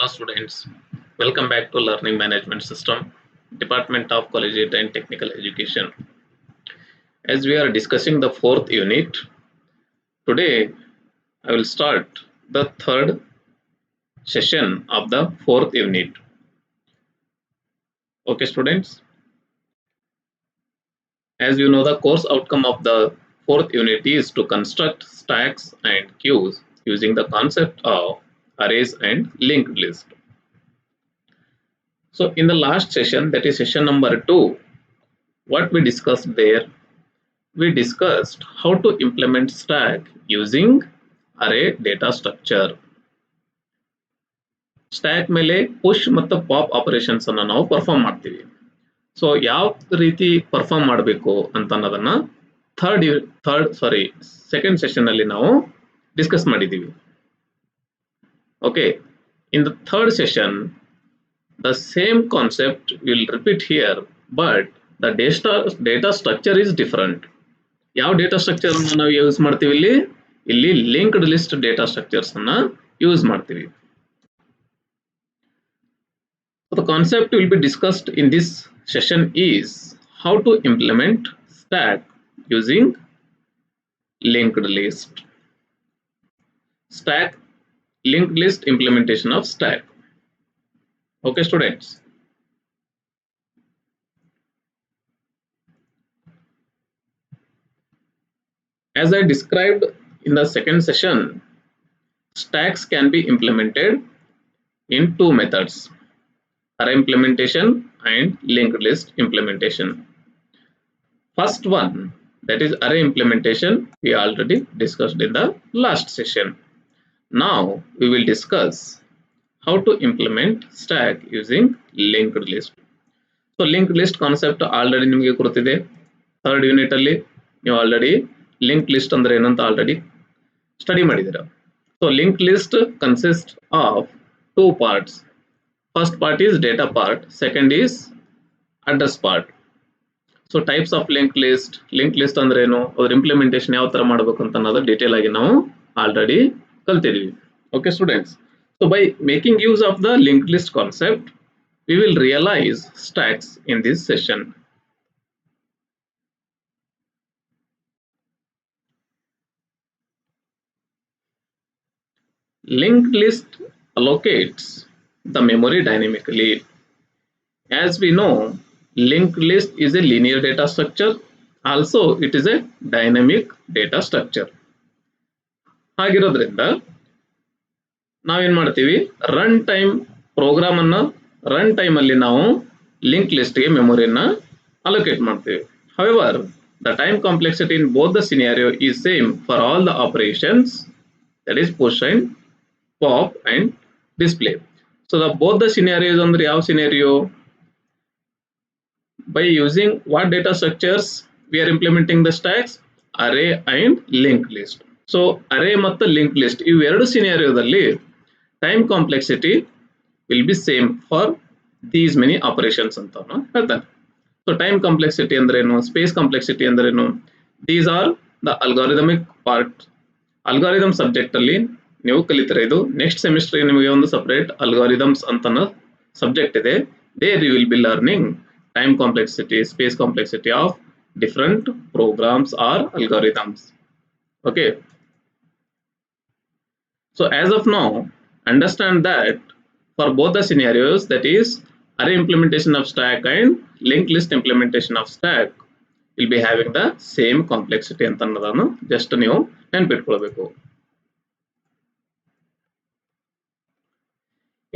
Hello students, welcome back to Learning Management System, Department of Collegiate and Technical Education. As we are discussing the fourth unit, today I will start the third session of the fourth unit. Okay students, as you know, the course outcome of the fourth unit is to construct stacks and queues using the concept of arrays and linked list. So in the last session, that is session number 2, what we discussed there, we discussed how to implement stack using array data structure. Stack ಮೇಲೆ push ಮತ್ತು pop operations ಅನ್ನು ನಾವು perform ಮಾಡ್ತೀವಿ. So ಯಾವ ರೀತಿ perform ಮಾಡಬೇಕು ಅಂತ ಅನ್ನೋದನ್ನ ಸೆಕೆಂಡ್ ಸೆಷನ್ ಅಲ್ಲಿ ನಾವು ಡಿಸ್ಕಸ್ ಮಾಡಿದ್ದೀವಿ. Okay, in the third session the same concept will repeat here, but the data structure is different. ಯಾವ ಡೇಟಾ ಸ್ಟ್ರಕ್ಚರ್ ಅನ್ನು ನಾವು ಯೂಸ್ ಮಾಡ್ತೀವಿ ಇಲ್ಲಿ ಲಿಂಕ್ಡ್ ಲಿಸ್ಟ್ ಡೇಟಾ ಸ್ಟ್ರಕ್ಚರ್ಸ್ ಅನ್ನ ಯೂಸ್ ಮಾಡ್ತೀವಿ. The concept will be discussed in this session is how to implement stack using linked list. Stack, linked list implementation of stack. Okay students, as I described in the second session, stacks can be implemented in two methods: array implementation and linked list implementation. First one, that is array implementation, we already discussed in the last session. Now we will discuss how to implement stack using linked list. So linked list concept already ನಿಮಗೆ ಗೊತ್ತಿದೆ. Third unit ಅಲ್ಲಿ ನೀವು already link list ಅಂದ್ರೆ ಏನಂತ already study ಮಾಡಿದ್ದೀರಾ. So link list consist of two parts. First part is data part, second is address part. So types of link list ಅಂದ್ರೆ ಏನು, ಅದ್ರ ಇಂಪ್ಲಿಮೆಂಟೇಷನ್ ಯಾವ ತರ ಮಾಡಬೇಕು ಅಂತ ಅನ್ನೋದು ಡೀಟೇಲ್ ಆಗಿ ನಾವು ಆಲ್ರೆಡಿ ಕಲ್ತಿದೀವಿ. Okay students, so by making use of the linked list concept, we will realize stacks in this session. Linked list allocates the memory dynamically. As we know, linked list is a linear data structure. Also, it is a dynamic data structure. ಹಾಗಿರೋದ್ರಿಂದ ನಾವೇನ್ ಮಾಡ್ತೀವಿ, run time program ಅನ್ನ run time ಅಲ್ಲಿ ನಾವು link list ಗೆ ಮೆಮೊರಿಯನ್ನ allocate ಮಾಡ್ತೀವಿ. However, the time complexity in both the scenario is same for all the operations, that is push and pop and display. So the both the scenarios ಅಂದ್ರೆ ಯಾವ scenario, by using what data structures we are implementing the stacks, array and linked list. So array ಮತ್ತು linked list ಇವು ಎರಡು ಸಿನಾರಿಯೋದಲ್ಲಿ time complexity will be same for these many operations ಅಂತ ಹೇಳ್ತಾರೆ. So time complexity ಅಂದ್ರೇನು, space complexity ಅಂದ್ರೇನು, these are the algorithmic part. Algorithm subject ಅಲ್ಲಿ ನೀವು ಕಲಿತೀರಾ. ಇದು ನೆಕ್ಸ್ಟ್ ಸೆಮಿಸ್ಟರ್ ನಿಮಗೆ ಒಂದು ಸಪರೇಟ್ ಅಲ್ಗಾರಿದಮ್ಸ್ ಅಂತ ಸಬ್ಜೆಕ್ಟ್ ಇದೆ. There you will be learning time complexity, space complexity of different programs or algorithms. Okay, so as of now, understand that for both the scenarios, that is array implementation of stack and linked list implementation of stack, will be having the same complexity ಅಂತ ಅನ್ನೋದನ್ನು just ನೀವು ನೆನಪಿಟ್ಕೊಳ್ಬೇಕು.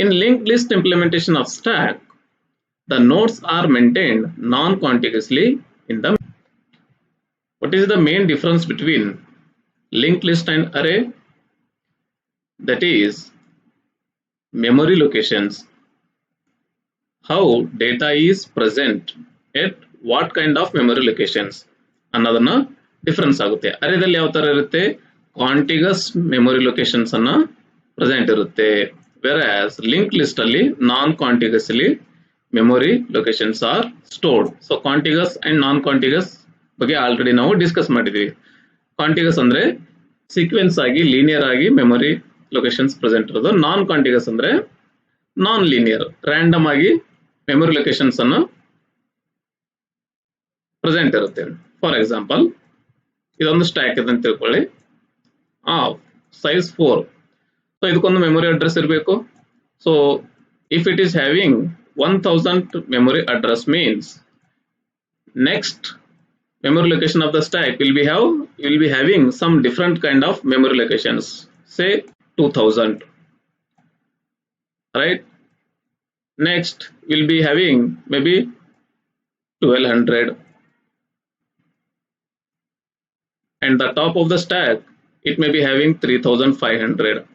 In linked list implementation of stack, the nodes are maintained non-contiguously in the. What is the main difference between linked list and array? That is memory locations, how data is present at what kind of memory locations ಅನ್ನೋದನ್ನ difference ಆಗುತ್ತೆ. ಅರೇದಲ್ಲಿ ಯಾವ ತರ ಇರುತ್ತೆ, contiguous memory locations ಅನ್ನ present ಇರುತ್ತೆ. whereas linked list ಅಲ್ಲಿ non contiguously memory locations are stored. So contiguous and non contiguous ಬಗ್ಗೆ ಆಲ್ರೆಡಿ ನಾವು ಡಿಸ್ಕಸ್ ಮಾಡಿದ್ವಿ. ಕಾಂಟಿಗಸ್ ಅಂದ್ರೆ ಸೀಕ್ವೆನ್ಸ್ ಆಗಿ ಲೀನಿಯರ್ ಆಗಿ ಮೆಮೊರಿ ಲೊಕೇಶನ್ಸ್ ಪ್ರೆಸೆಂಟ್ ಇರೋದು. ನಾನ್ ಕಾಂಟಿಗಸ್ ಅಂದ್ರೆ ನಾನ್ ಲೀನಿಯರ್ ರ್ಯಾಂಡಮ್ ಆಗಿ ಮೆಮೊರಿ ಲೊಕೇಶನ್ಸ್ ಅನ್ನು ಪ್ರೆಸೆಂಟ್ ಇರುತ್ತೆ. ಫಾರ್ ಎಕ್ಸಾಂಪಲ್ ಇದೊಂದು ಸ್ಟ್ಯಾಕ್ ಇದೆ ಅಂತ ತಿಳ್ಕೊಳ್ಳಿ, ಸೈಜ್ 4. ಸೊ ಇದಕ್ಕೊಂದು ಮೆಮೊರಿ ಅಡ್ರೆಸ್ ಇರಬೇಕು. So if it is having 1000 memory address means next memory location of the stack will be having some different kind of memory locations, say 2000, right? Next will be having maybe 1200, and the top of the stack it may be having 3500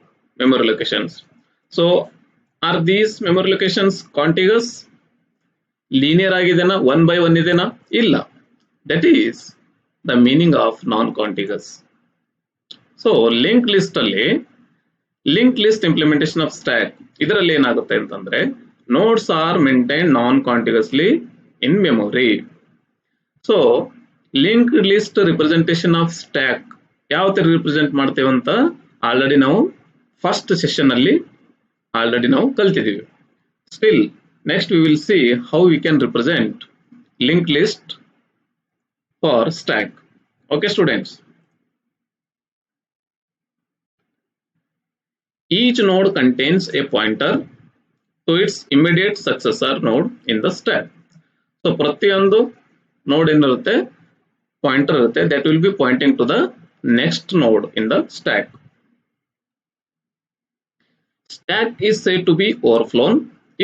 memory locations. So are these memory locations contiguous? Linear ಆಗಿದೆನಾ, 1 by 1 ಇದೆನಾ? ಇಲ್ಲ. That is the meaning of non-contiguous. So linked list ಅಲ್ಲಿ linked list implementation of stack ಇದರಲ್ಲಿ ಏನಾಗುತ್ತೆ ಅಂತಂದ್ರೆ nodes are maintained non-contiguously in memory. So linked list representation of stack ಯಾವ ತರ represent ಮಾಡ್ತೇವೆ ಅಂತ ಆಲ್ರೆಡಿ ನಾವು ಫಸ್ಟ್ ಸೆಷನ್ ಅಲ್ಲಿ ನಾವು ಕಲ್ತಿದ್ದೀವಿ. Still next we will see how we can represent linked list for stack. Okay students, each node contains a pointer to its immediate successor node in the stack. So ಪ್ರತಿಯೊಂದು node ಏನಿರುತ್ತೆ pointer ಇರುತ್ತೆ, that will be pointing to the next node in the stack. Stack is said to be overflown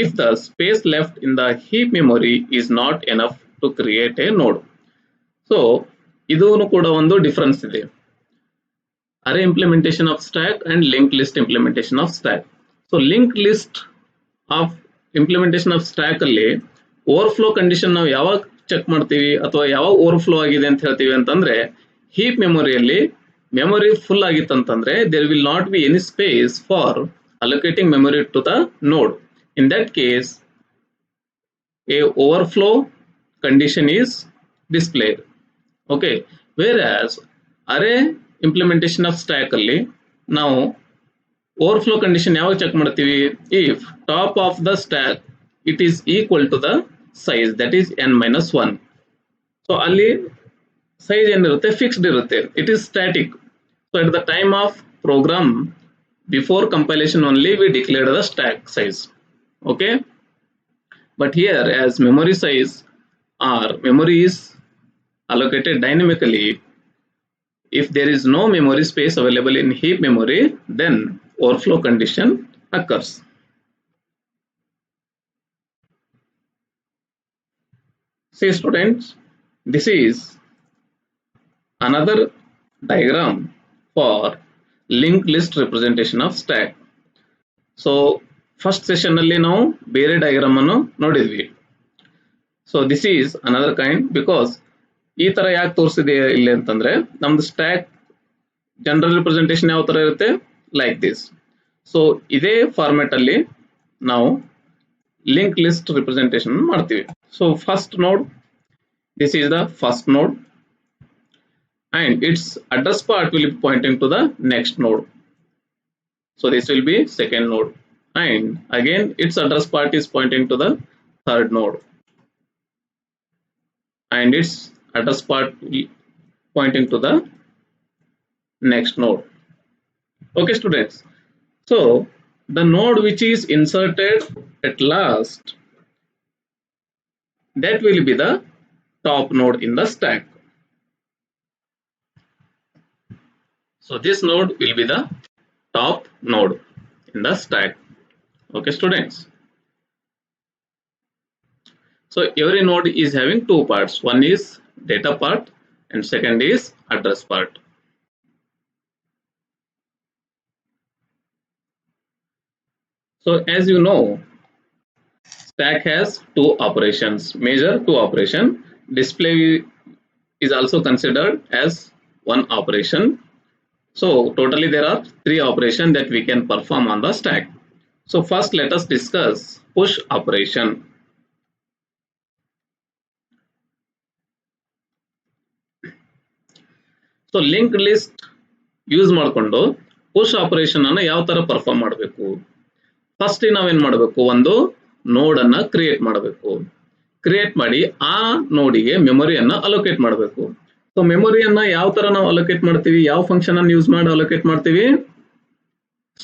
if the space left in the heap memory is not enough to create a node. So ಇದೂ ಕೂಡ ಒಂದು difference ಇದೆ, array implementation of stack and linked list implementation of stack. So linked list of implementation of stack ಅಲ್ಲಿ overflow condition ನಾವು ಯಾವಾಗ check ಮಾಡ್ತೀವಿ ಅಥವಾ ಯಾವಾಗ ಓವರ್ಫ್ಲೋ ಆಗಿದೆ ಅಂತ ಹೇಳ್ತೀವಿ ಅಂತಂದ್ರೆ, ಹೀಪ್ ಮೆಮೊರಿಯಲ್ಲಿ ಮೆಮೊರಿ ಫುಲ್ ಆಗಿತ್ತಂತಂದ್ರೆ there will not be any space for allocating memory to the node. In that case a overflow condition is displayed. Okay, whereas array implementation of stack ಅಲ್ಲಿ ನಾವು overflow condition ಯಾವಾಗ check ಮಾಡ್ತೀವಿ, if top of the stack it is equal to the size, that is n-1. so ಅಲ್ಲಿ size ಏನಿರುತ್ತೆ fixed ಇರುತ್ತೆ, it is static. So at the time of program before compilation only we declared the stack size. Okay, but here as memory size or memory is allocated dynamically, if there is no memory space available in heap memory, then overflow condition occurs. See students, this is another diagram for linked list representation of stack. So first session ಅಲ್ಲಿ ನಾವು ಬೇರೆ diagram ಅನ್ನು ನೋಡಿದ್ವಿ. So this is another kind, because ಈ ತರ ಯಾಕೆ ತೋರಿಸಿದೆ ಇಲ್ಲಿ ಅಂತಂದ್ರೆ ನಮ್ದು ಸ್ಟ್ಯಾಕ್ ಜನರಲ್ ರಿಪ್ರೆಸೆಂಟೇಷನ್ ಯಾವ ತರ ಇರುತ್ತೆ, ಲೈಕ್ ದಿಸ್. ಸೊ ಇದೇ ಫಾರ್ಮ್ಯಾಟ್ ಅಲ್ಲಿ ನಾವು ಲಿಂಕ್ ಲಿಸ್ಟ್ ರಿಪ್ರೆಸೆಂಟೇಷನ್ ಮಾಡ್ತೀವಿ. ಸೊ ಫಸ್ಟ್ ನೋಡ್, ದಿಸ್ ಈಸ್ ದ ಫಸ್ಟ್ ನೋಡ್ and its address part will be pointing to the next node. So this will be second node, and again its address part is pointing to the third node, and its address part pointing to the next node. Okay students, so the node which is inserted at last, that will be the top node in the stack. So this node will be the top node in the stack. Okay students, so every node is having two parts, one is data part and second is address part. So as you know, stack has two operations, major two operation. Display is also considered as one operation. So totally there are three operations that we can perform on the stack. So first let us discuss push operation. So linked list use ಮಾಡಿಕೊಂಡು push operation ಅನ್ನು ಯಾವ ತರ perform ಮಾಡಬೇಕು. First ನಾವೇನ್ ಮಾಡಬೇಕು, ಒಂದು ನೋಡ್ ಅನ್ನ ಕ್ರಿಯೇಟ್ ಮಾಡಬೇಕು. ಕ್ರಿಯೇಟ್ ಮಾಡಿ ಆ ನೋಡಿಗೆ ಮೆಮೊರಿಯನ್ನ ಅಲೋಕೇಟ್ ಮಾಡಬೇಕು. ಸೊ ಮೆಮೊರಿಯನ್ನ ಯಾವ ತರ ನಾವು ಅಲೋಕೇಟ್ ಮಾಡ್ತೀವಿ, ಯಾವ ಫಂಕ್ಷನ್ ಅನ್ನು ಯೂಸ್ ಮಾಡಿ ಅಲೋಕೇಟ್ ಮಾಡ್ತೀವಿ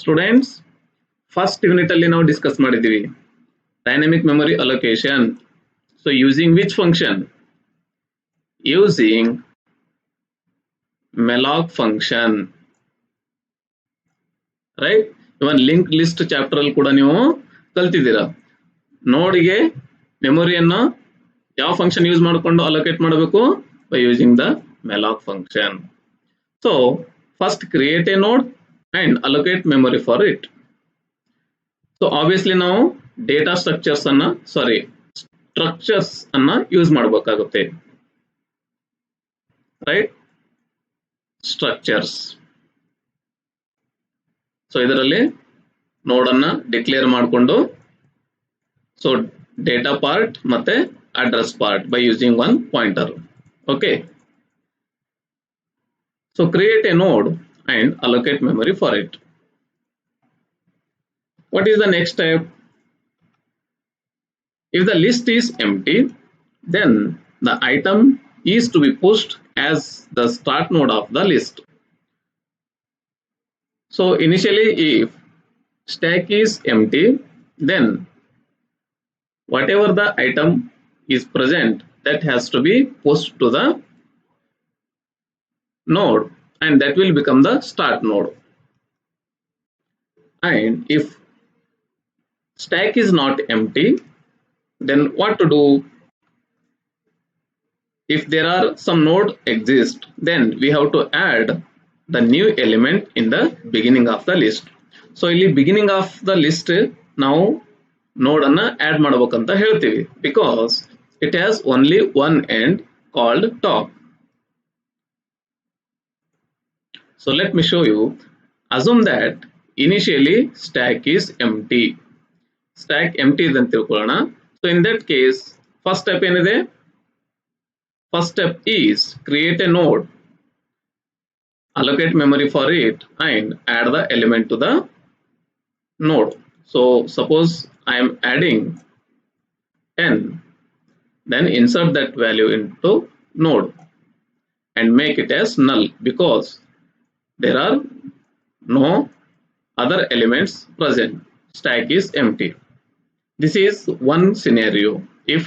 ಸ್ಟೂಡೆಂಟ್ಸ್? ಫಸ್ಟ್ ಯೂನಿಟ್ ಅಲ್ಲಿ ನಾವು ಡಿಸ್ಕಸ್ ಮಾಡಿದೀವಿ dynamic memory allocation. So using which function? Using malloc function, right? Even link list chapter ಅಲ್ಲಿ ಕೂಡ ನೀವು ಕಲ್ತಿದ್ದೀರಾ. ನೋಡಿಗೆ ಮೆಮೊರಿಯನ್ನ ಯಾವ ಫಂಕ್ಷನ್ ಯೂಸ್ ಮಾಡಿಕೊಂಡು ಅಲೋಕೇಟ್ ಮಾಡಬೇಕು? By using the malloc function. So first create a node and allocate memory for it. So obviously ನಾವು ಡೇಟಾ ಸ್ಟ್ರಕ್ಚರ್ಸ್ ಅನ್ನ ಯೂಸ್ ಮಾಡಬೇಕಾಗುತ್ತೆ, ರೈಟ್? ಸ್ಟ್ರಕ್ಚರ್ಸ್. ಸೊ ಇದರಲ್ಲಿ ನೋಡ್ ಅನ್ನ ಡಿಕ್ಲೇರ್ ಮಾಡಿಕೊಂಡು, ಸೊ ಡೇಟಾ ಪಾರ್ಟ್ ಮತ್ತೆ address part by using one pointer. Okay, so create a ನೋಡ್ and allocate memory for it. What is the next step? If the list is empty, then the item is to be pushed as the start node of the list. So initially if stack is empty, then whatever the item is present, that has to be pushed to the node, and that will become the start node. And if stack is not empty, then what to do? If there are some node exist, then we have to add the new element in the beginning of the list. So ಇಲ್ಲಿ beginning of the list ನಾವು node ಅನ್ನ add ಮಾಡಬೇಕಂತ ಹೇಳ್ತೀವಿ, because it has only one end called top. So let me show you. Assume that initially stack is empty. Stack empty ಇದೆ ಅಂತ ತಿಳ್ಕೊಳ್ಳೋಣ. So in that case, first step ಏನಿದೆ? First step is create a node, allocate memory for it, and add the element to the node. So suppose I am adding 10, then insert that value into node and make it as null, because there are no other elements present. Stack is empty. This is one scenario if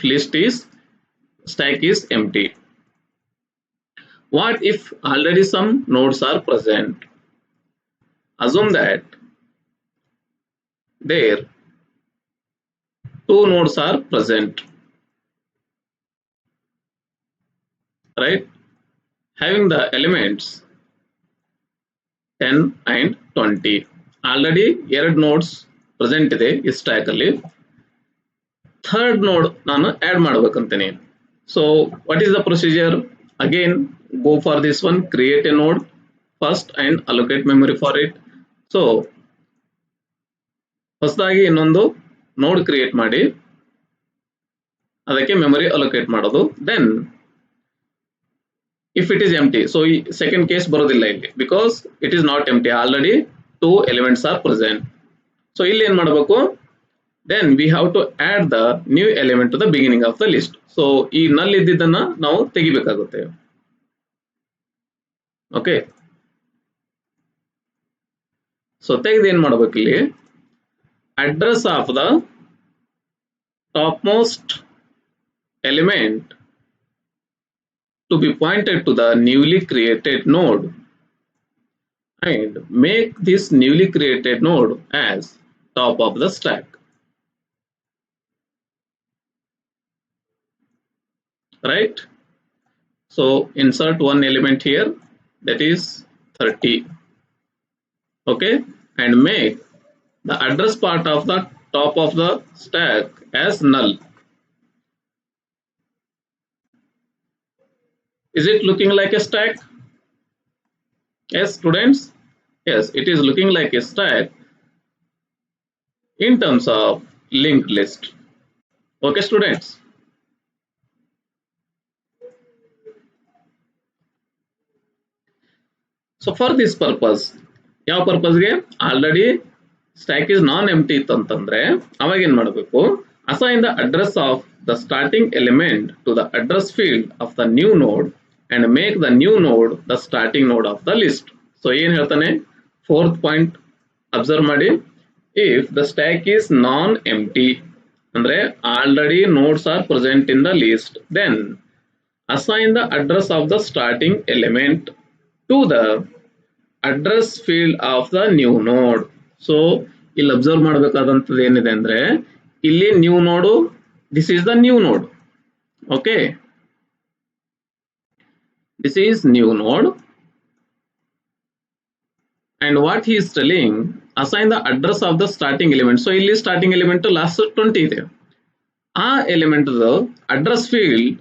stack is empty. What if already some nodes are present? Assume that there 2 nodes are present, right? Having the elements 10 and 20. Already 2 nodes present ಇದೆ ಈ stack ಅಲ್ಲಿ. Third ನೋಡ್ ನಾನು add ಮಾಡಬೇಕಂತೀನಿ. So what is the procedure? Again go for this one, create a node first and allocate memory for it. So ಹೊಸದಾಗಿ ಇನ್ನೊಂದು ನೋಡ್ create ಮಾಡಿ ಅದಕ್ಕೆ ಮೆಮೊರಿ ಅಲೋಕೇಟ್ ಮಾಡೋದು. Then if it is empty, so second case ಬರೋದಿಲ್ಲ ಇಲ್ಲಿ, because it is not empty, already 2 elements are present. So ಇಲ್ಲಿ ಏನು ಮಾಡಬೇಕು? Then we have to add the new element to the beginning of the list. So ಈ null ಇದ್ದಿದ್ದನ್ನ ನಾವು ತೆಗಿಬೇಕಾಗುತ್ತೆ. Okay, so ತೆಗೆದು ಏನು ಮಾಡಬೇಕು? ಇಲ್ಲಿ address of the top most element to be pointed to the newly created node, and make this newly created node as top of the stack, right? So insert one element here, that is 30. Okay, and make the address part of the top of the stack as null. Is it looking like a stack? Yes, students. Yes, it is looking like a stack in terms of linked list. Okay, students. So for this purpose, ಯಾವ purpose ಗೆ? Already stack is non empty ಅಂತಂದ್ರೆ ಅವಾಗ ಏನ್ ಮಾಡಬೇಕು, assign the address of the starting element to the address field of the new node and make the new node the starting node of the list. So ಏನ್ ಹೇಳ್ತಾನೆ, fourth point observe ಮಾಡಿ, if the stack is non empty ಅಂದ್ರೆ already nodes are present in the list, then assign the address of the starting element to the address field of the new node. So ಇಲ್ಲಿ observe ಮಾಡಬೇಕಾದಂಥದ್ದು ಏನಿದೆ ಅಂದ್ರೆ, ಇಲ್ಲಿ new ನೋಡು, this is the new ನೋಡ್. Okay, this is new ನೋಡ್ and what he is telling, assign the address of the starting element. So ಇಲ್ಲಿ starting element last 20 ಇದೆ, ಆ element address field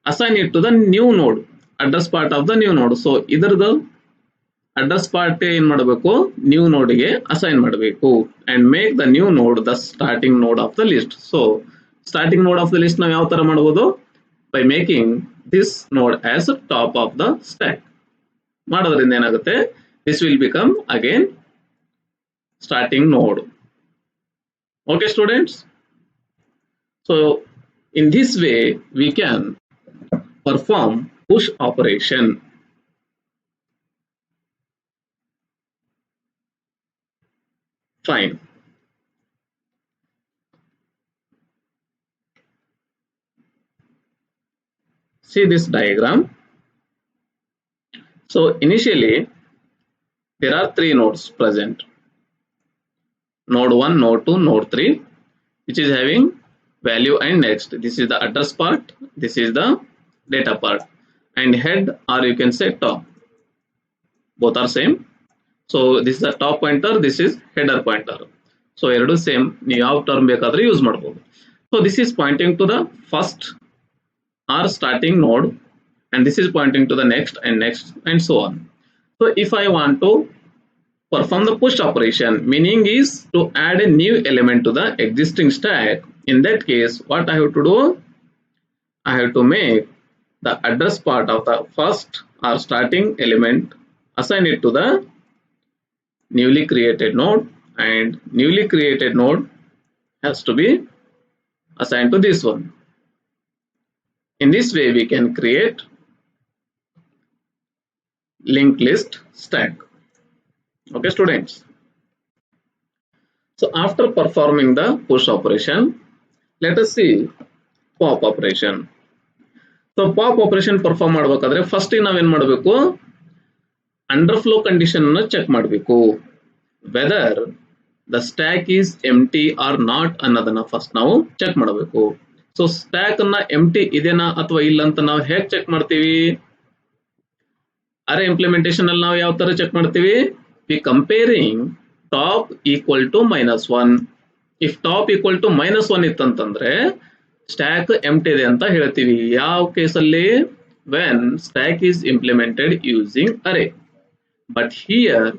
assign it to the new node, address part of the new node. So ಇದರದು address part ಏನ್ ಮಾಡಬೇಕು, new node ಗೆ assign ಮಾಡಬೇಕು and make the new node the starting node of the list. So starting node of the list ನಾವು ಯಾವ ತರ ಮಾಡಬಹುದು, by making this node as top of the stack. ಮಾಡೋದ್ರಿಂದ ಏನಾಗುತ್ತೆ, this will become again starting node. Okay students, so in this way we can perform push operation. Fine. See this diagram. So initially there are three nodes present. Node 1, node 2, node 3, which is having value and next. This is the address part, this is the data part, and head, or you can say top, both are same. So this is the top pointer, this is header pointer. So eradu same, ನೀವು ಯಾವ term ಬೇಕಾದ್ರೆ use ಮಾಡಬಹುದು. So this is pointing to the first or starting node and this is pointing to the next and so on. So if I want to perform the push operation, meaning is to add a new element to the existing stack, in that case what I have to do, I have to make the address part of the first or starting element, assign it to the newly created node, and newly created node has to be assigned to this one. In this way we can create linked list stack. Okay students, so after performing the push operation, let us see pop operation. So pop operation perform ಮಾಡಬೇಕಾದ್ರೆ first ನಾವೇನ್ ಮಾಡಬೇಕು, underflow condition ಅನ್ನು check ಮಾಡಬೇಕು, whether the stack is empty or not ಅನ್ನೋದನ್ನ first ನಾವು check ಮಾಡಬೇಕು. So stack ಅನ್ನ empty ಇದೆನಾ ಅಥವಾ ಇಲ್ಲ ಅಂತ ನಾವು ಹೇಗೆ ಚೆಕ್ ಮಾಡ್ತೀವಿ, ಅರೆ ಇಂಪ್ಲಿಮೆಂಟೇಷನ್ ಅಲ್ಲಿ ನಾವು ಯಾವ ತರ ಚೆಕ್ ಮಾಡ್ತೀವಿ, we comparing top equal to -1. If top equal to -1 ಇತ್ತಂತಂದ್ರೆ ಸ್ಟ್ಯಾಕ್ ಎಂಟಿ ಇದೆ ಅಂತ ಹೇಳ್ತೀವಿ. ಯಾವ ಕೇಸಲ್ಲಿ, when stack is implemented using array. But here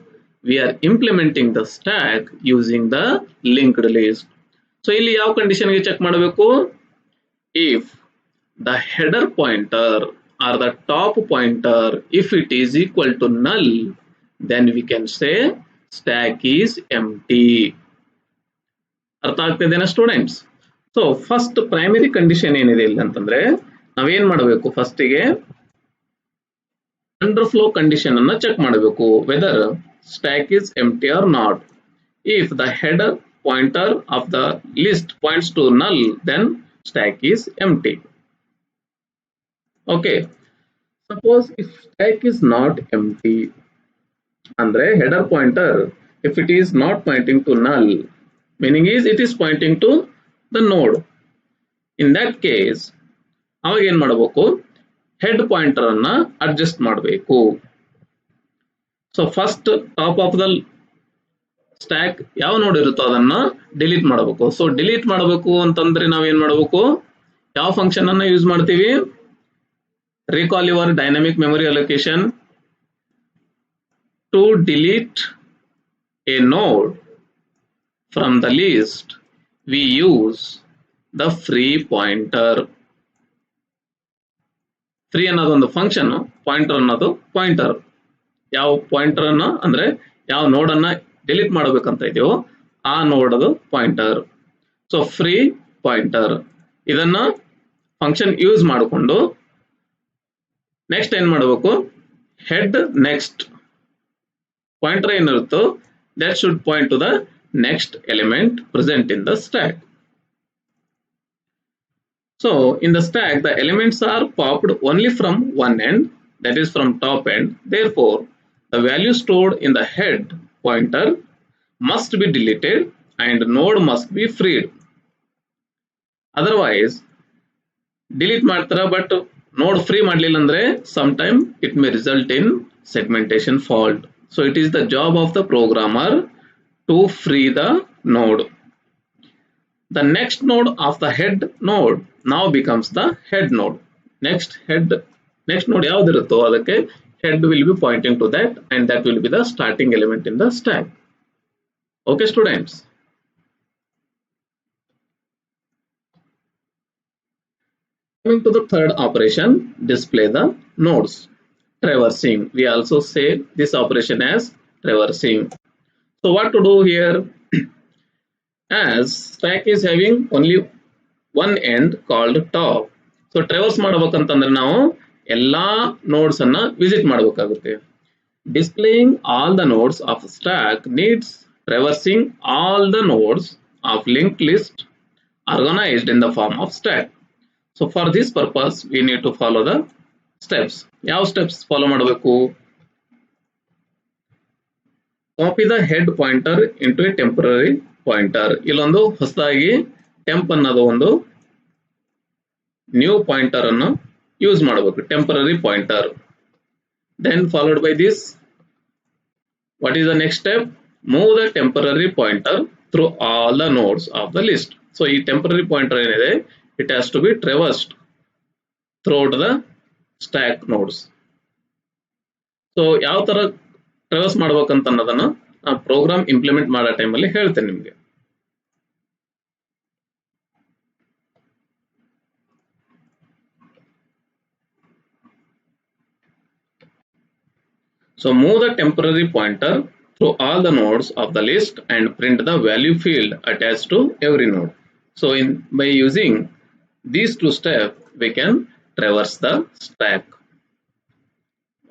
we are implementing the stack using the linked list. So ಇಲ್ಲಿ ಯಾವ ಕಂಡೀಷನ್ಗೆ ಚೆಕ್ ಮಾಡಬೇಕು, if the header pointer or the top pointer if it is equal to null, then we can say stack is empty. ಅರ್ಥ ಆಗ್ತಿದೆನಾ students? So first primary condition ಏನಿದೆ ಇಲ್ಲ ಅಂತಂದ್ರೆ ನಾವೇನ್ ಮಾಡಬೇಕು, ಫಸ್ಟಿಗೆ ಅಂಡರ್ ಫ್ಲೋ ಕಂಡೀಷನ್ ಅನ್ನ ಚೆಕ್ ಮಾಡಬೇಕು, whether stack is empty or not. If the header pointer of the list points to null, then stack is empty. Okay, suppose if stack is not empty ಅಂದ್ರೆ header pointer if it is not pointing to null, meaning is it is pointing to the node. In that case ಅವಾಗ ಏನ್ ಮಾಡಬೇಕು, head pointer ಅನ್ನ adjust ಮಾಡಬೇಕು. So first top of the stack ಯಾವ ನೋಡ್ ಇರುತ್ತೋ ಅದನ್ನ ಡಿಲೀಟ್ ಮಾಡಬೇಕು. ಸೊ ಡಿಲೀಟ್ ಮಾಡಬೇಕು ಅಂತಂದ್ರೆ ನಾವೇನ್ ಮಾಡಬೇಕು, ಯಾವ ಫಂಕ್ಷನ್ ಅನ್ನ ಯೂಸ್ ಮಾಡ್ತೀವಿ, recall your dynamic memory allocation to delete a node from the list. We use the free pointer. Free ಅನ್ನೋದು ಒಂದು ಫಂಕ್ಷನ್, ಪಾಯಿಂಟರ್ ಅನ್ನೋದು ಪಾಯಿಂಟರ್. ಯಾವ ಪಾಯಿಂಟರ್ ಅನ್ನ ಅಂದ್ರೆ ಯಾವ ನೋಡ್ ಅನ್ನ ಡಿಲೀಟ್ ಮಾಡಬೇಕಂತ ಇದೆಯೋ ಆ ನೋಡ್ ಅದು ಪಾಯಿಂಟರ್. ಸೊ ಫ್ರೀ ಪಾಯಿಂಟರ್ ಇದನ್ನ ಫಂಕ್ಷನ್ ಯೂಸ್ ಮಾಡಿಕೊಂಡು ನೆಕ್ಸ್ಟ್ ಏನ್ ಮಾಡಬೇಕು, ಹೆಡ್ ನೆಕ್ಸ್ಟ್ ಪಾಯಿಂಟರ್ ಏನಿರುತ್ತೋ that should point to the next element present in the stack. So in the stack the elements are popped only from one end, that is from top end. Therefore the value stored in the head pointer must be deleted and node must be freed. Otherwise delete ಮಾಡ್ತಾರ but ನೋಡ್ free ಮಾಡಲಿಲ್ಲ ಅಂದ್ರೆ sometime it may result in segmentation fault. So it is the job of the programmer to free the node. The next node of the head node now becomes the head node. Next node yavudiruttho adakke head will be pointing to that, and that will be the starting element in the stack. Okay students. Coming to the third operation, display the nodes. Traversing. We also say this operation as traversing. So what to do here? As stack is having only one end called top. So traverse ಮಾಡಬೇಕಂತಂದ್ರೆ ನಾವು ಎಲ್ಲಾ notes ಅನ್ನ visit ಮಾಡಬೇಕಾಗುತ್ತೆ. Displaying all the nodes of stack needs traversing all the nodes of linked list organized in the form of stack. So for this purpose we need to follow the steps. ಯಾವ steps follow ಮಾಡಬೇಕು? Copy the head pointer into a temporary pointer. ಇಲ್ಲೊಂದು ಹೊಸದಾಗಿ temp ಅನ್ನೋದು ಒಂದು new pointer ಅನ್ನು use ಮಾಡಬೇಕು, temporary pointer. Then followed by this, what is the next step? Move the temporary pointer through all the nodes of the list. So ಈ temporary pointer ಏನಿದೆ, it has to be traversed throughout the stack nodes. So ಯಾವ ತರ traverse ಮಾಡಬೇಕಂತ ಅನ್ನೋದನ್ನ ಆ program implement ಮಾಡೋ ಟೈಮಲ್ಲಿ ಹೇಳ್ತೇನೆ ನಿಮಗೆ. So move the temporary pointer through all the nodes of the list and print the value field attached to every node. So by using these two steps we can traverse the stack.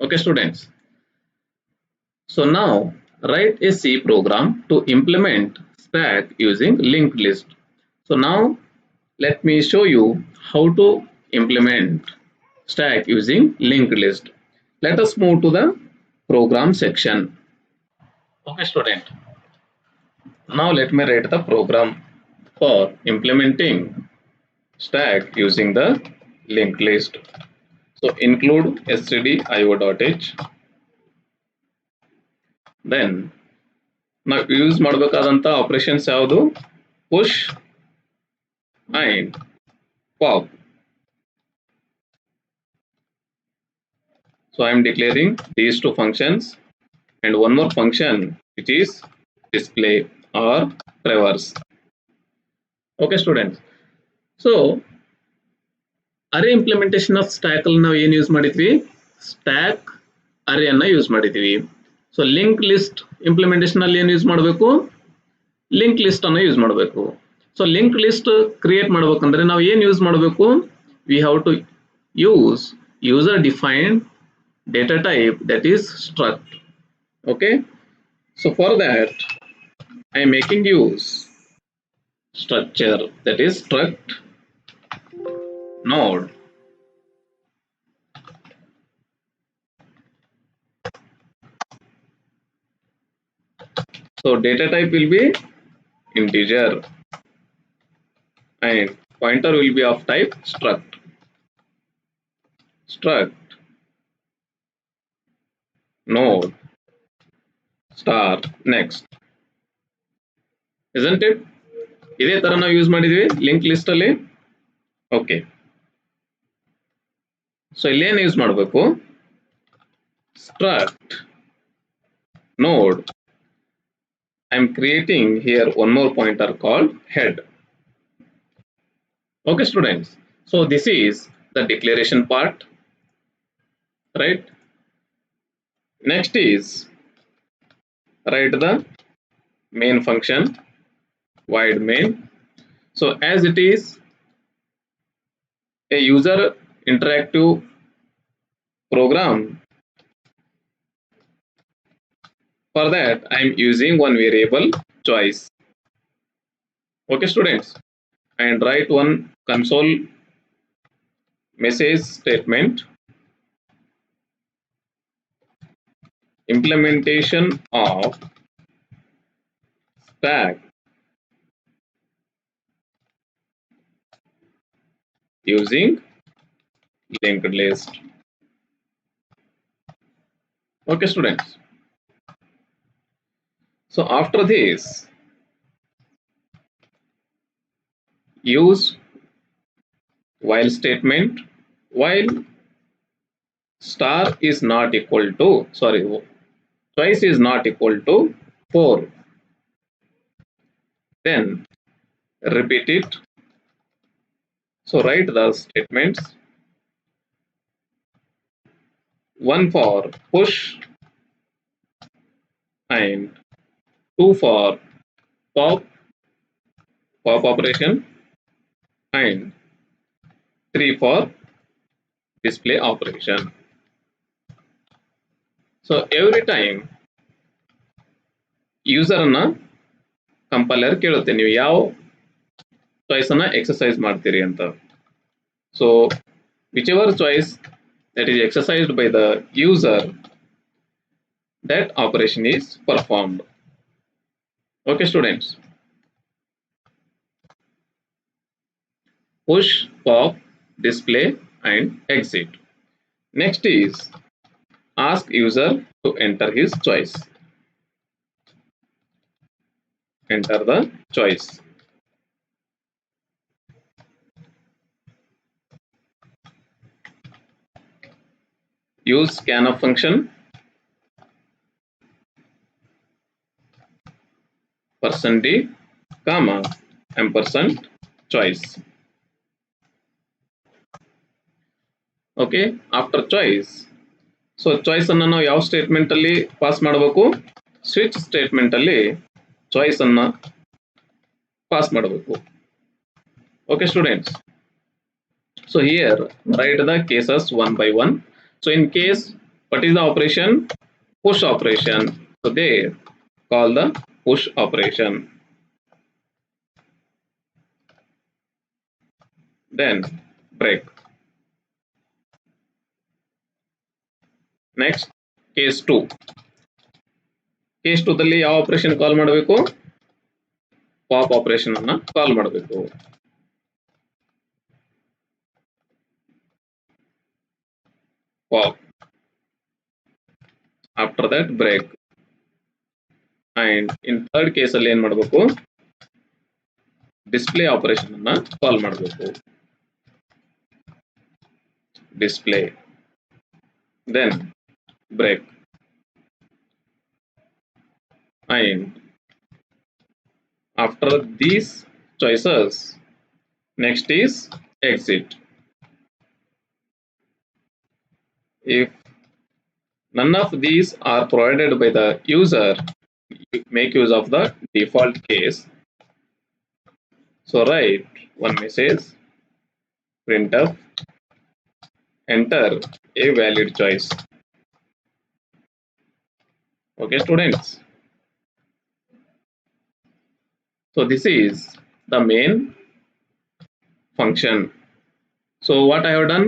Okay students. So now write a C program to implement stack using linked list. So now let me show you how to implement stack using linked list. Let us move to the program section. Okay student, now let me write the program for implementing stack using the linked list. So include stdio.h. Then ನಾವು use ಮಾಡಬೇಕಾದಂತ operations ಯಾವುದು? push and pop. So I am declaring these two functions and one more function which is display or traverse. Okay students. So array implementation of stack ಅಲ್ಲಿ ನಾವು ಏನು use ಮಾಡಿದ್ವಿ? stack array ಅನ್ನ use ಮಾಡಿದ್ವಿ. So link list implementation ಅಲ್ಲಿ ಏನು use ಮಾಡಬೇಕು? Link list ಅನ್ನು ಯೂಸ್ ಮಾಡಬೇಕು. ಸೊ ಲಿಂಕ್ ಲಿಸ್ಟ್ ಕ್ರಿಯೇಟ್ ಮಾಡಬೇಕಂದ್ರೆ ನಾವು ಏನು ಯೂಸ್ ಮಾಡಬೇಕು? We have to use user defined data type, that is struct. Okay, so for that I am making use structure, that is struct node. So data type will be integer and pointer will be of type struct. Struct node star next, isn't it? ಇದೇ ತರ ನಾವು use ಮಾಡಿದ್ವಿ link list ಅಲ್ಲಿ. Okay, so ಇಲ್ಲೇನು use ಮಾಡಬೇಕು? struct node. I am creating here one more pointer called head. Okay students, so this is the declaration part, right? Next is write the main function void main. So as it is a user interactive program, for that I am using one variable choice. Okay students, and write one console message statement. Implementation of stack using linked list. Okay students, so after this use while statement. While star is not equal to, sorry, choice is not equal to 4, then repeat it. So write the statements: 1 for push and 2 for pop operation and 3 for display operation. So every time user ಅನ್ನ compiler ಕೇಳುತ್ತೆ ನೀವು ಯಾವ choice ಅನ್ನ exercise ಮಾಡ್ತೀರಿ ಅಂತ. So whichever choice that is exercised by the user, that operation is performed. Okay students, push, pop, display and exit. Next is ask user to enter his choice. Enter the choice. Use scanf function, %d, comma, ampersand choice. Okay, after choice, so choice ಅನ್ನು ನಾವು ಯಾವ statement ಅಲ್ಲಿ pass ಮಾಡಬೇಕು? Switch statement ಅಲ್ಲಿ choice ಅನ್ನು pass ಮಾಡಬೇಕು. Okay students, so here write the cases one by one. So in case, what is the operation? Push operation. So there call the push operation. Then break. Next, case 2. Case 2 ದಲ್ಲಿ ಯಾವ operation ಕಾಲ್ ಮಾಡಬೇಕು? Pop operation ಅನ್ನು ಕಾಲ್ ಮಾಡಬೇಕು. Pop. After that break. And in third case ಅಲ್ಲಿ ಏನು ಮಾಡಬೇಕು? Display operation ಅನ್ನು ಕಾಲ್ ಮಾಡಬೇಕು. Display. Then break. And after these choices, next is exit. If none of these are provided by the user, make use of the default case. So write one message: printf enter a valid choice. Okay students, so this is the main function. So what I have done,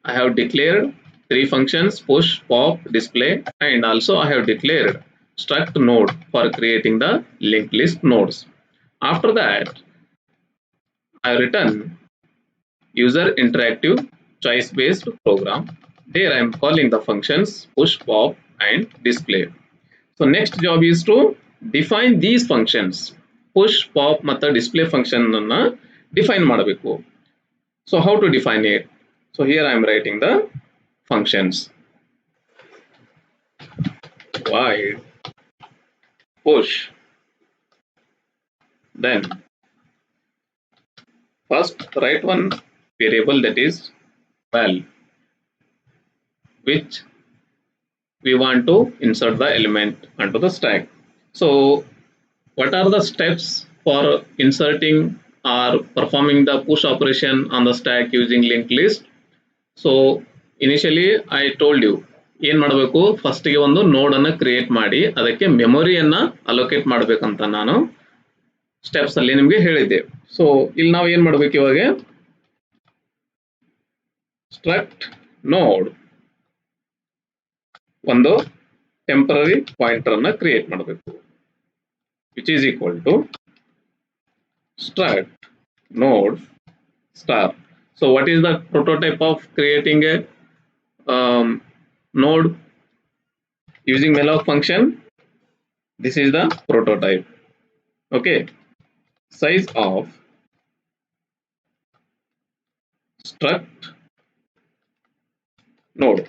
I have declared 3 functions: push, pop, display, and also I have declared struct node for creating the linked list nodes. After that, I have written user interactive choice based program. There I am calling the functions push, pop and display. So next job is to define these functions. Push, pop ಮತ್ತು display function ಅನ್ನ define ಮಾಡಬೇಕು. So how to define it? So here I am writing the functions. Void push. Then first write one variable, that is val, which we want to insert the element onto the stack. So what are the steps for inserting or performing the push operation on the stack using linked list. So initially I told you ಏನ್ ಮಾಡಬೇಕು, first ಗೆ ಒಂದು ನೋಡ್ ಅನ್ನ create ಮಾಡಿ ಅದಕ್ಕೆ ಮೆಮೊರಿಯನ್ನ allocate ಮಾಡಬೇಕಂತ ನಾನು ಸ್ಟೆಪ್ಸ್ ಅಲ್ಲಿ ನಿಮಗೆ ಹೇಳಿದ್ದೆ. ಸೊ ಇಲ್ಲಿ ನಾವು ಏನ್ ಮಾಡಬೇಕು, ಇವಾಗ ಸ್ಟ್ರಕ್ಟ್ ನೋಡ್ ಒಂದು ಟೆಂಪರರಿ ಪಾಯಿಂಟರ್ ಅನ್ನ ಕ್ರಿಯೇಟ್ ಮಾಡಬೇಕು, which is equal to struct node star. So what is the prototype of creating a node using malloc function? This is the prototype. Okay, size of struct node.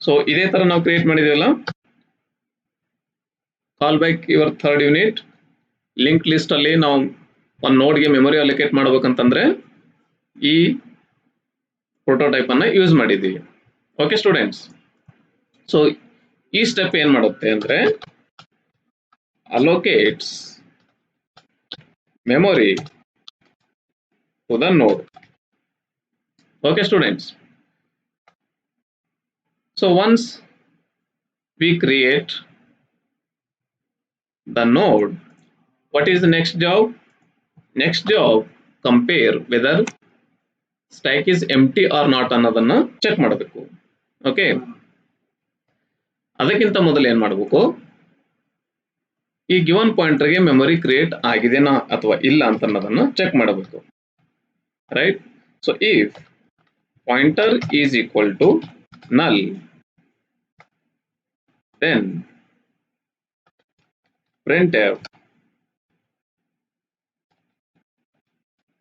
So ಇದೇ ತರ ನಾವು create ಮಾಡಿದೀವಲ್ಲ, call back your third unit link list ಅಲ್ಲಿ ನಾವು ಒಂದು ನೋಡ್ಗೆ memory allocate ಮಾಡಬೇಕಂತಂದ್ರೆ ಈ prototype ಅನ್ನ ಯೂಸ್ ಮಾಡಿದ್ದೀವಿ. ಓಕೆ ಸ್ಟೂಡೆಂಟ್ಸ್, ಸೊ ಈ ಸ್ಟೆಪ್ ಏನ್ ಮಾಡುತ್ತೆ ಅಂದ್ರೆ ಅಲೋಕೇಟ್ಸ್ memory to the node. Okay students, so once we create the node, what is the next job? Next job, compare whether stack is empty or not ಅನ್ನೋದನ್ನ check ಮಾಡಬೇಕು. Okay, ಅದಕ್ಕಿಂತ ಮೊದಲು ಏನ್ ಮಾಡಬೇಕು, ಈ ಗಿವನ್ ಪಾಯಿಂಟರ್ಗೆ ಮೆಮೊರಿ ಕ್ರಿಯೇಟ್ ಆಗಿದೆನಾ ಅಥವಾ ಇಲ್ಲ ಅಂತ ಅನ್ನೋದನ್ನ ಚೆಕ್ ಮಾಡಬೇಕು. Right, so if pointer is equal to null, then printf